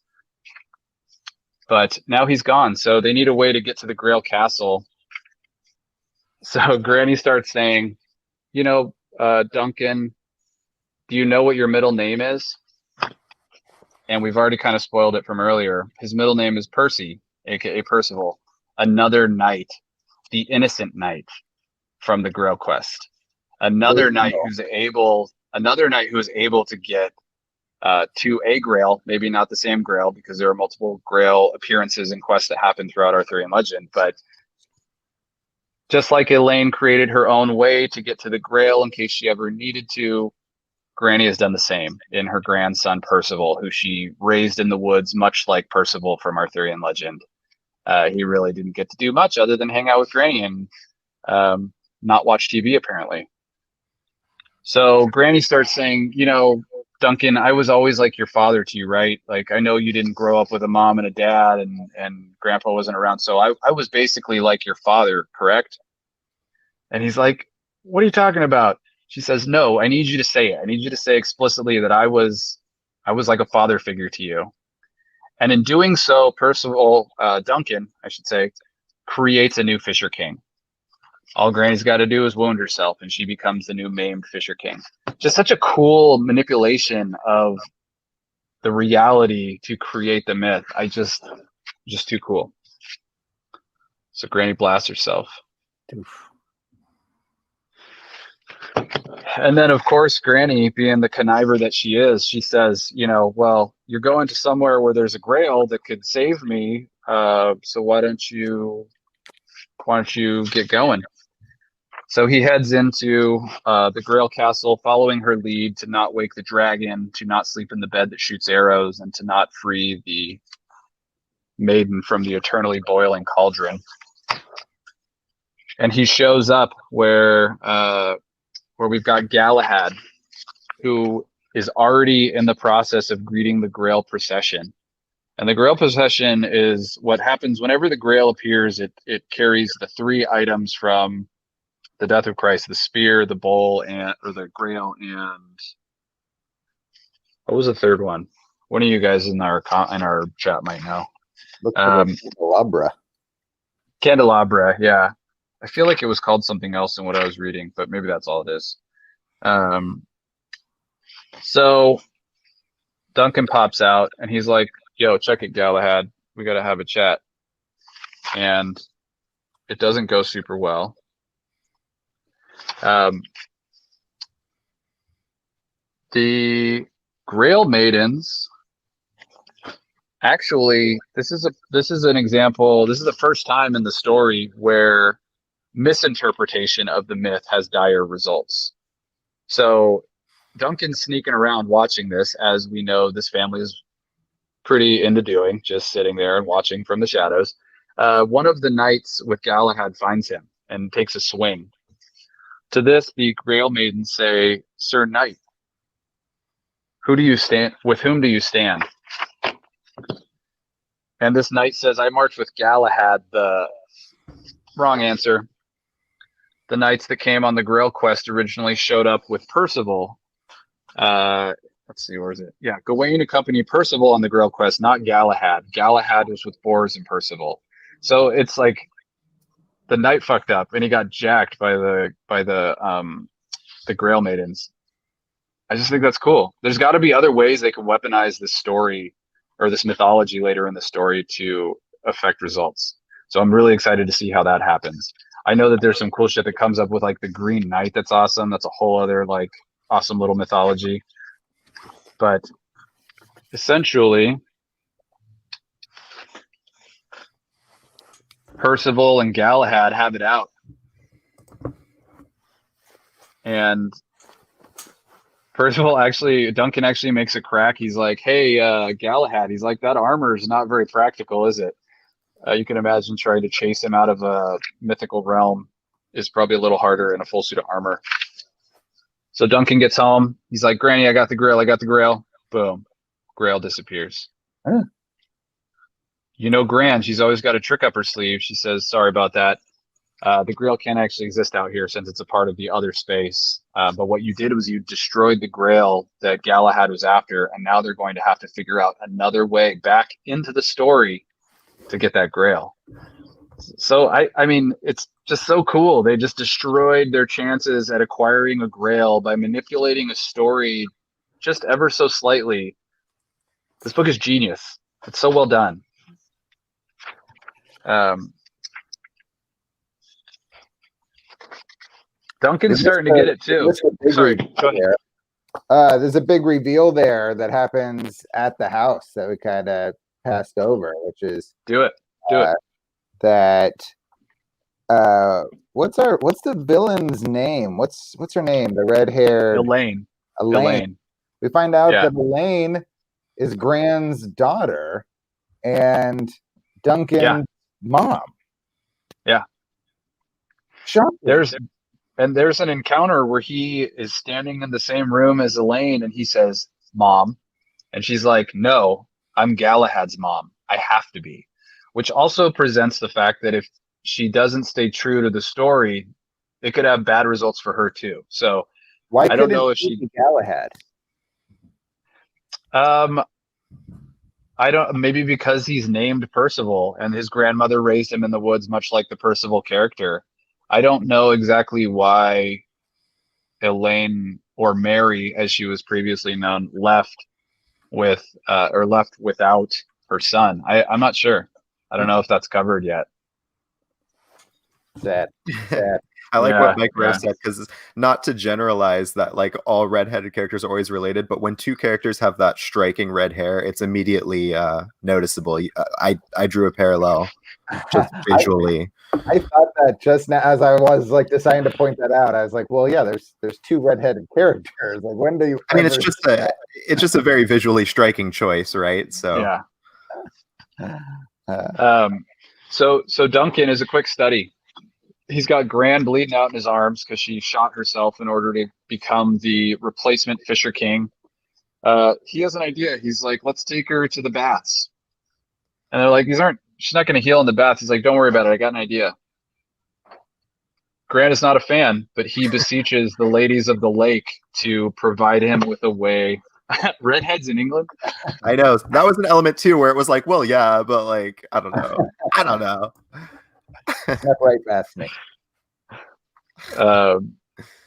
But now he's gone, so they need a way to get to the Grail Castle. So Granny starts saying, you know, Duncan, do you know what your middle name is? And we've already kind of spoiled it from earlier. His middle name is Percy, aka Percival, another knight, the innocent knight from the Grail quest. Another knight who is able to get to a Grail, maybe not the same Grail, because there are multiple Grail appearances and quests that happen throughout Arthurian legend. But just like Elaine created her own way to get to the Grail in case she ever needed to, Granny has done the same in her grandson Percival, who she raised in the woods, much like Percival from Arthurian legend. He really didn't get to do much other than hang out with Granny and not watch TV, apparently. So Granny starts saying, you know, Duncan, I was always like your father to you, right? Like, I know you didn't grow up with a mom and a dad, and Grandpa wasn't around. So I was basically like your father, correct? And he's like, what are you talking about? She says, no, I need you to say it. I need you to say explicitly that I was like a father figure to you. And in doing so, Duncan, I should say, creates a new Fisher King. All Granny's got to do is wound herself, and she becomes the new maimed Fisher King. Just such a cool manipulation of the reality to create the myth. Just too cool. So Granny blasts herself. Oof. And then, of course, Granny, being the conniver that she is, she says, you know, well, you're going to somewhere where there's a Grail that could save me. So why don't you get going? So he heads into the Grail Castle, following her lead to not wake the dragon, to not sleep in the bed that shoots arrows, and to not free the maiden from the eternally boiling cauldron. And he shows up where we've got Galahad, who is already in the process of greeting the Grail procession. And the Grail procession is what happens whenever the Grail appears. It carries the three items from the death of Christ: the spear, the bowl, or the Grail, and what was the third one? One of you guys in our chat might know. Look for the candelabra. Candelabra, yeah. I feel like it was called something else in what I was reading, but maybe that's all it is. So Duncan pops out and he's like, yo, check it, Galahad. We got to have a chat. And it doesn't go super well. The Grail Maidens, actually, this is an example. This is the first time in the story where misinterpretation of the myth has dire results. So Duncan's sneaking around watching this, as we know this family is pretty into doing, just sitting there and watching from the shadows. One of the knights with Galahad finds him and takes a swing. To this, the Grail Maidens say, Sir Knight, who do you stand with? Whom do you stand? And this knight says, I march with Galahad. The wrong answer. The knights that came on the Grail quest originally showed up with Percival. Let's see, where is it? Yeah, Gawain accompanied Percival on the Grail quest, not Galahad. Galahad was with Bors and Percival. So it's like the knight fucked up and he got jacked by the Grail Maidens. I just think that's cool. There's got to be other ways they can weaponize this story or this mythology later in the story to affect results. So I'm really excited to see how that happens. I know that there's some cool shit that comes up with like the Green Knight. That's awesome. That's a whole other like awesome little mythology. But essentially, Percival and Galahad have it out. And Duncan actually makes a crack. He's like, hey, Galahad, he's like, that armor is not very practical, is it? You can imagine trying to chase him out of a mythical realm is probably a little harder in a full suit of armor. So Duncan gets home. He's like, Granny, I got the Grail. Boom. Grail disappears. Huh. You know, Gran, she's always got a trick up her sleeve. She says, sorry about that. The Grail can't actually exist out here since it's a part of the other space. But what you did was you destroyed the Grail that Galahad was after, and now they're going to have to figure out another way back into the story to get that Grail. So I mean, it's just so cool. They just destroyed their chances at acquiring a Grail by manipulating a story just ever so slightly. This book is genius. It's so well done. Duncan's starting to get it too. Sorry, go ahead. There's a big reveal there that happens at the house that we kind of passed over, which is do it. That what's the villain's name? What's her name? The red-haired Elaine. We find out that Elaine is Gran's daughter and Duncan's mom. Yeah. Shocking. There's an encounter where he is standing in the same room as Elaine and he says, "Mom." And she's like, "No, I'm Galahad's mom. I have to be." Which also presents the fact that if she doesn't stay true to the story, it could have bad results for her too. So why I don't know if she Galahad. I don't, maybe because he's named Percival and his grandmother raised him in the woods, much like the Percival character. I don't know exactly why Elaine, or Mary, as she was previously known, left without her son. I'm not sure. I don't know if that's covered yet. Sad. I like what Mike Rose said, because not to generalize that like all redheaded characters are always related, but when two characters have that striking red hair, it's immediately noticeable. I drew a parallel just visually. I thought that just now as I was like deciding to point that out. I was like, well, yeah, there's two redheaded characters. Like, when do you? I mean, it's just a very visually striking choice, right? So So Duncan is a quick study. He's got Gran bleeding out in his arms because she shot herself in order to become the replacement Fisher King. He has an idea. He's like, let's take her to the baths. And they're like, she's not going to heal in the baths. He's like, don't worry about it. I got an idea. Gran is not a fan, but he beseeches the ladies of the lake to provide him with a way. Redheads in England? I know. That was an element too, where it was like, well, yeah, but like, I don't know. Not right past me.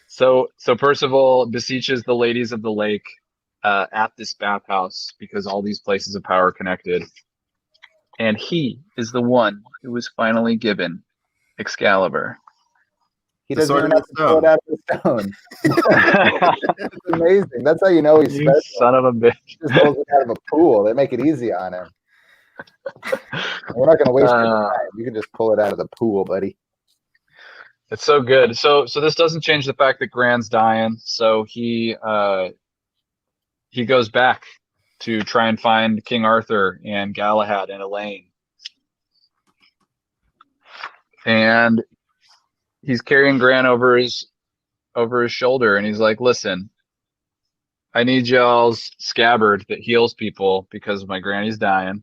So Percival beseeches the ladies of the lake at this bathhouse because all these places of power are connected. And he is the one who was finally given Excalibur. He doesn't even have to pull it out of the stone. It's amazing. That's how you know he's special. Son of a bitch. He just pulls it out of a pool. They make it easy on him. We're not going to waste your time. You can just pull it out of the pool, buddy. It's so good. So this doesn't change the fact that Gran's dying. So he goes back to try and find King Arthur and Galahad and Elaine. And he's carrying Gran over his shoulder, and he's like, "Listen, I need y'all's scabbard that heals people because my granny's dying."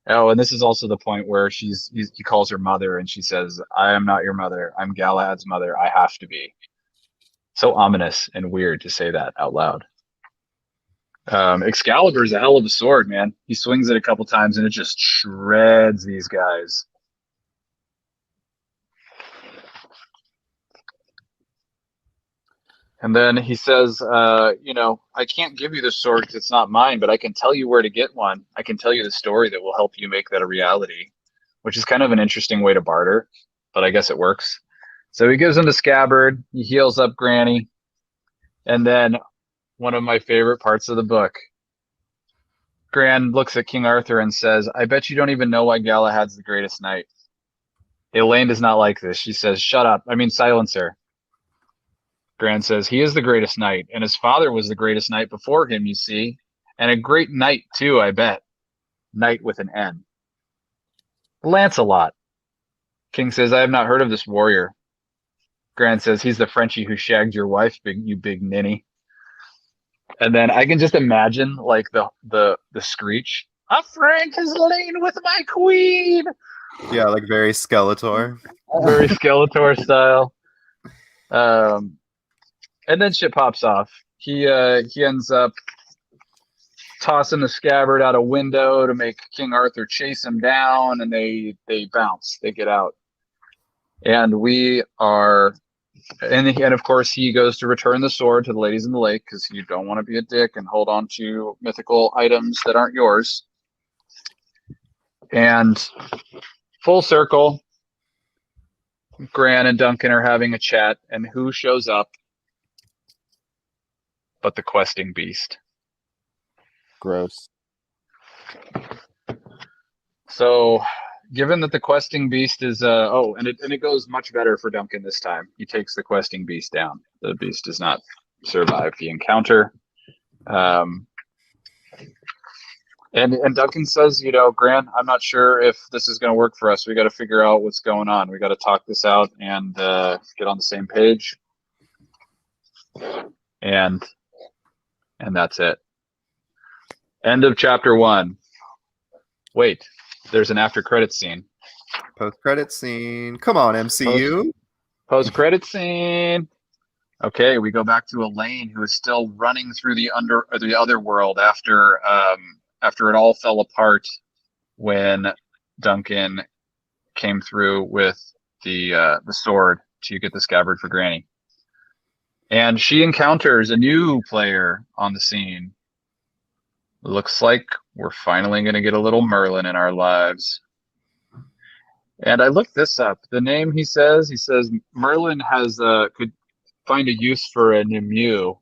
Oh, and this is also the point where he calls her mother, and she says, "I am not your mother. I'm Galahad's mother. I have to be." So ominous and weird to say that out loud. Excalibur is a hell of a sword, man. He swings it a couple times, and it just shreds these guys. And then he says, I can't give you the sword because it's not mine, but I can tell you where to get one. I can tell you the story that will help you make that a reality, which is kind of an interesting way to barter, but I guess it works. So he gives him the scabbard. He heals up Granny. And then one of my favorite parts of the book, Gran looks at King Arthur and says, "I bet you don't even know why Galahad's the greatest knight." Elaine does not like this. She says, silence her. Gran says, "He is the greatest knight, and his father was the greatest knight before him, you see. And a great knight, too, I bet." Knight with an N. Lancelot. King says, "I have not heard of this warrior." Gran says, "He's the Frenchie who shagged your wife, you big ninny." And then I can just imagine, like, the screech. "A Frank has lain with my queen." Yeah, like very Skeletor. Very Skeletor style. And then shit pops off. He ends up tossing the scabbard out a window to make King Arthur chase him down, and they bounce. They get out. And we are, and of course he goes to return the sword to the ladies in the lake because you don't want to be a dick and hold on to mythical items that aren't yours. And full circle, Gran and Duncan are having a chat, and who shows up but the questing beast? Gross. So, given that the questing beast is and it goes much better for Duncan this time. He takes the questing beast down. The beast does not survive the encounter. And Duncan says, Gran, I'm not sure if this is going to work for us. We got to figure out what's going on. We got to talk this out and get on the same page. And that's it. End of chapter 1. Wait, there's an after credit scene. Post-credit scene. Come on, MCU. Post-credit scene. Okay, we go back to Elaine, who is still running through the other world after it all fell apart when Duncan came through with the sword to get the scabbard for Granny. And she encounters a new player on the scene. Looks like we're finally going to get a little Merlin in our lives. And I looked this up. The name he says Merlin could find a use for a Nimue.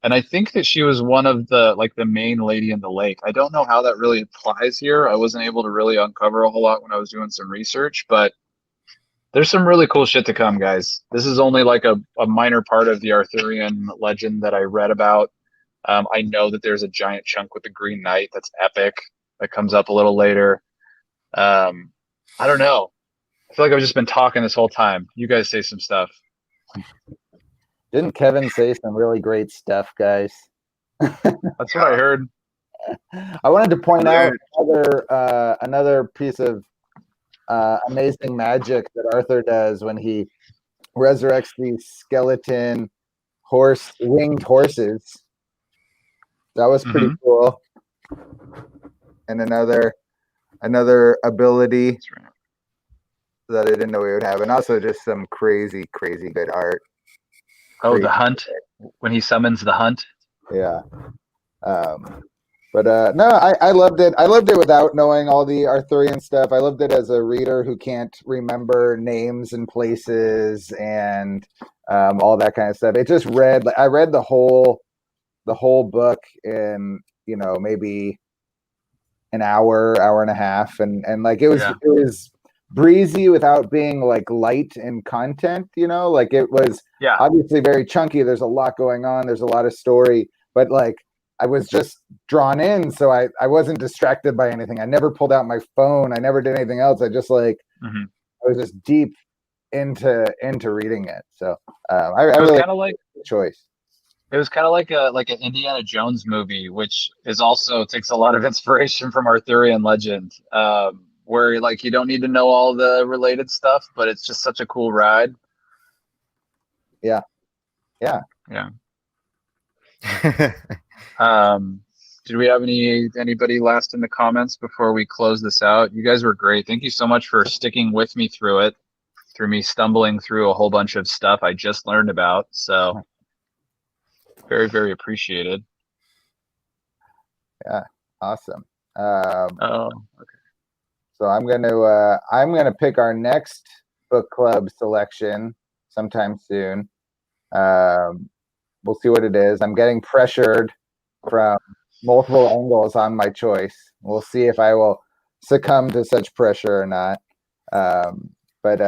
And I think that she was one of the main lady in the lake. I don't know how that really applies here. I wasn't able to really uncover a whole lot when I was doing some research, but there's some really cool shit to come, guys. This is only like a minor part of the Arthurian legend that I read about. I know that there's a giant chunk with the Green Knight that's epic that comes up a little later. I don't know. I feel like I've just been talking this whole time. You guys say some stuff. Didn't Kevin say some really great stuff, guys? That's what I heard. I wanted to point out another piece of amazing magic that Arthur does when he resurrects these skeleton winged horses. That was pretty cool. And another ability that I didn't know we would have, and also just some crazy good art. Oh, the hunt, when he summons the hunt. Yeah. But no, I loved it. I loved it without knowing all the Arthurian stuff. I loved it as a reader who can't remember names and places and all that kind of stuff. It just I read the whole book in maybe an hour and a half, and like it was breezy without being like light in content. Like it was obviously very chunky. There's a lot going on. There's a lot of story, but like I was just drawn in, so I wasn't distracted by anything. I never pulled out my phone. I never did anything else. I just I was just deep into reading it. So I really kind of like the choice. It was kind of like an Indiana Jones movie, which is also takes a lot of inspiration from Arthurian legend, where like you don't need to know all the related stuff, but it's just such a cool ride. Yeah. Did we have anybody last in the comments before we close this out? You guys were great. Thank you so much for sticking with me through me stumbling through a whole bunch of stuff I just learned about. So very, very appreciated. Yeah, awesome. Okay. So I'm gonna pick our next book club selection sometime soon. We'll see what it is. I'm getting pressured from multiple angles on my choice. We'll see if I will succumb to such pressure or not. But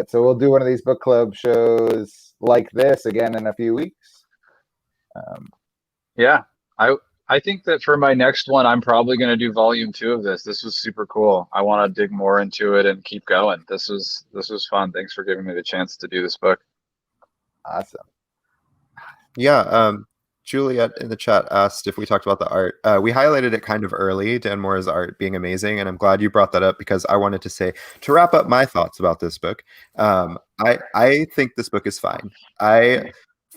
so we'll do one of these book club shows like this again in a few weeks. I think that for my next one, I'm probably going to do volume 2 of this. This was super cool. I want to dig more into it and keep going. This was fun. Thanks for giving me the chance to do this book. Awesome. Yeah. Juliet in the chat asked if we talked about the art. We highlighted it kind of early, Dan Mora's art being amazing, and I'm glad you brought that up because I wanted to say, to wrap up my thoughts about this book, I think this book is fine.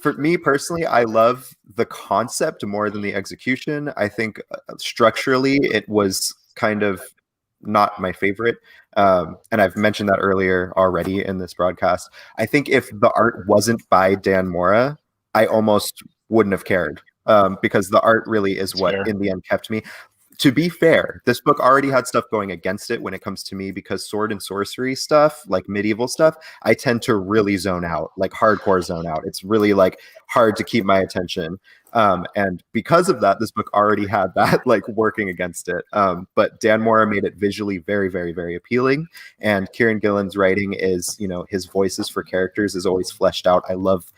For me personally, I love the concept more than the execution. I think structurally it was kind of not my favorite. And I've mentioned that earlier already in this broadcast. I think if the art wasn't by Dan Mora, I almost wouldn't have cared, because the art really is what in the end kept me. To be fair, this book already had stuff going against it when it comes to me, because sword and sorcery stuff, like medieval stuff, I tend to really zone out, like hardcore zone out. It's really like hard to keep my attention. And because of that, this book already had that like working against it. But Dan Mora made it visually very, very, very appealing. And Kieron Gillen's writing is, you know, his voices for characters is always fleshed out. I love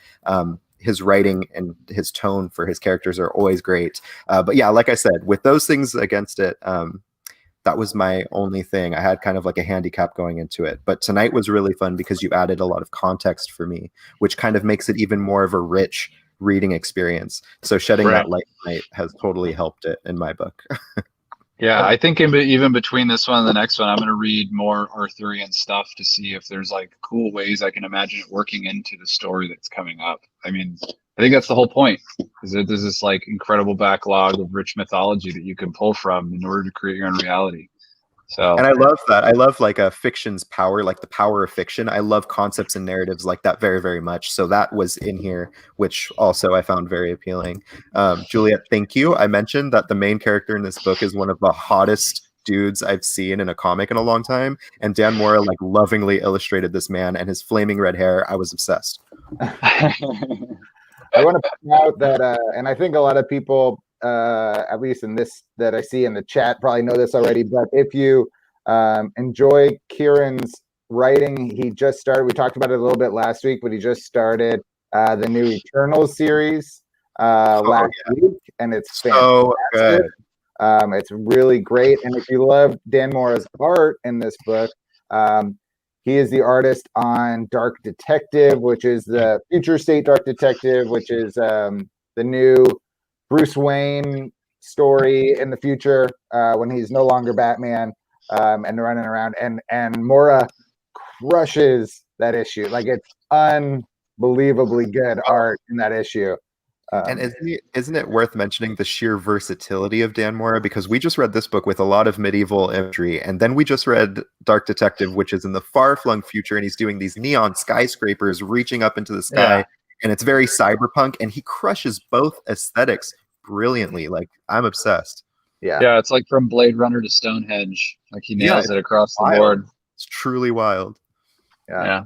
his writing and his tone for his characters are always great. But yeah, like I said, with those things against it, that was my only thing. I had kind of like a handicap going into it. But tonight was really fun because you added a lot of context for me, which kind of makes it even more of a rich reading experience. So shedding that light tonight has totally helped it in my book. Yeah, I think even between this one and the next one, I'm going to read more Arthurian stuff to see if there's like cool ways I can imagine it working into the story that's coming up. I mean, I think that's the whole point, is that there's this like incredible backlog of rich mythology that you can pull from in order to create your own reality. So, and I love that. I love like a fiction's power, like the power of fiction. I love concepts and narratives like that very, very much. So that was in here, which also I found very appealing. Juliet, thank you. I mentioned that the main character in this book is one of the hottest dudes I've seen in a comic in a long time. And Dan Mora like lovingly illustrated this man and his flaming red hair. I was obsessed. I want to point out that, and I think a lot of people, at least in this that I see in the chat, probably know this already, but if you enjoy Kieron's writing, he just started, we talked about it a little bit last week, but he just started the new Eternals series last week, and it's so fantastic. good. It's really great. And if you love Dan Mora's art in this book, he is the artist on Dark Detective, which is the future state Dark Detective, which is the new Bruce Wayne story in the future when he's no longer Batman and running around. And Mora crushes that issue. Like, it's unbelievably good art in that issue. And isn't it worth mentioning the sheer versatility of Dan Mora? Because we just read this book with a lot of medieval imagery, and then we just read Dark Detective, which is in the far-flung future, and he's doing these neon skyscrapers reaching up into the sky, and it's very cyberpunk, and he crushes both aesthetics brilliantly. Like, I'm obsessed. Yeah, it's like from Blade Runner to Stonehenge. Like, he nails it across the board. It's truly wild. Yeah.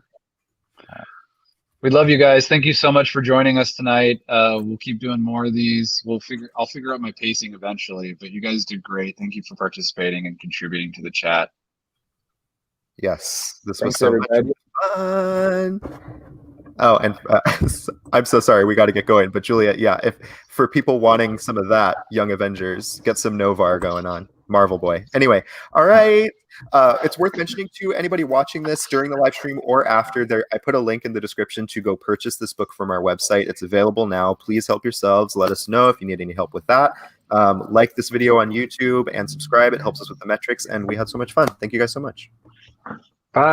We love you guys. Thank you so much for joining us tonight. We'll keep doing more of these. I'll figure out my pacing eventually, but you guys did great. Thank you for participating and contributing to the chat. Yes, this was so much fun. Oh, and I'm so sorry, we got to get going. But Juliet, if for people wanting some of that, Young Avengers, get some Novar going on. Marvel Boy. Anyway, all right. It's worth mentioning to anybody watching this during the live stream or after. I put a link in the description to go purchase this book from our website. It's available now. Please help yourselves. Let us know if you need any help with that. Like this video on YouTube and subscribe. It helps us with the metrics, and we had so much fun. Thank you guys so much.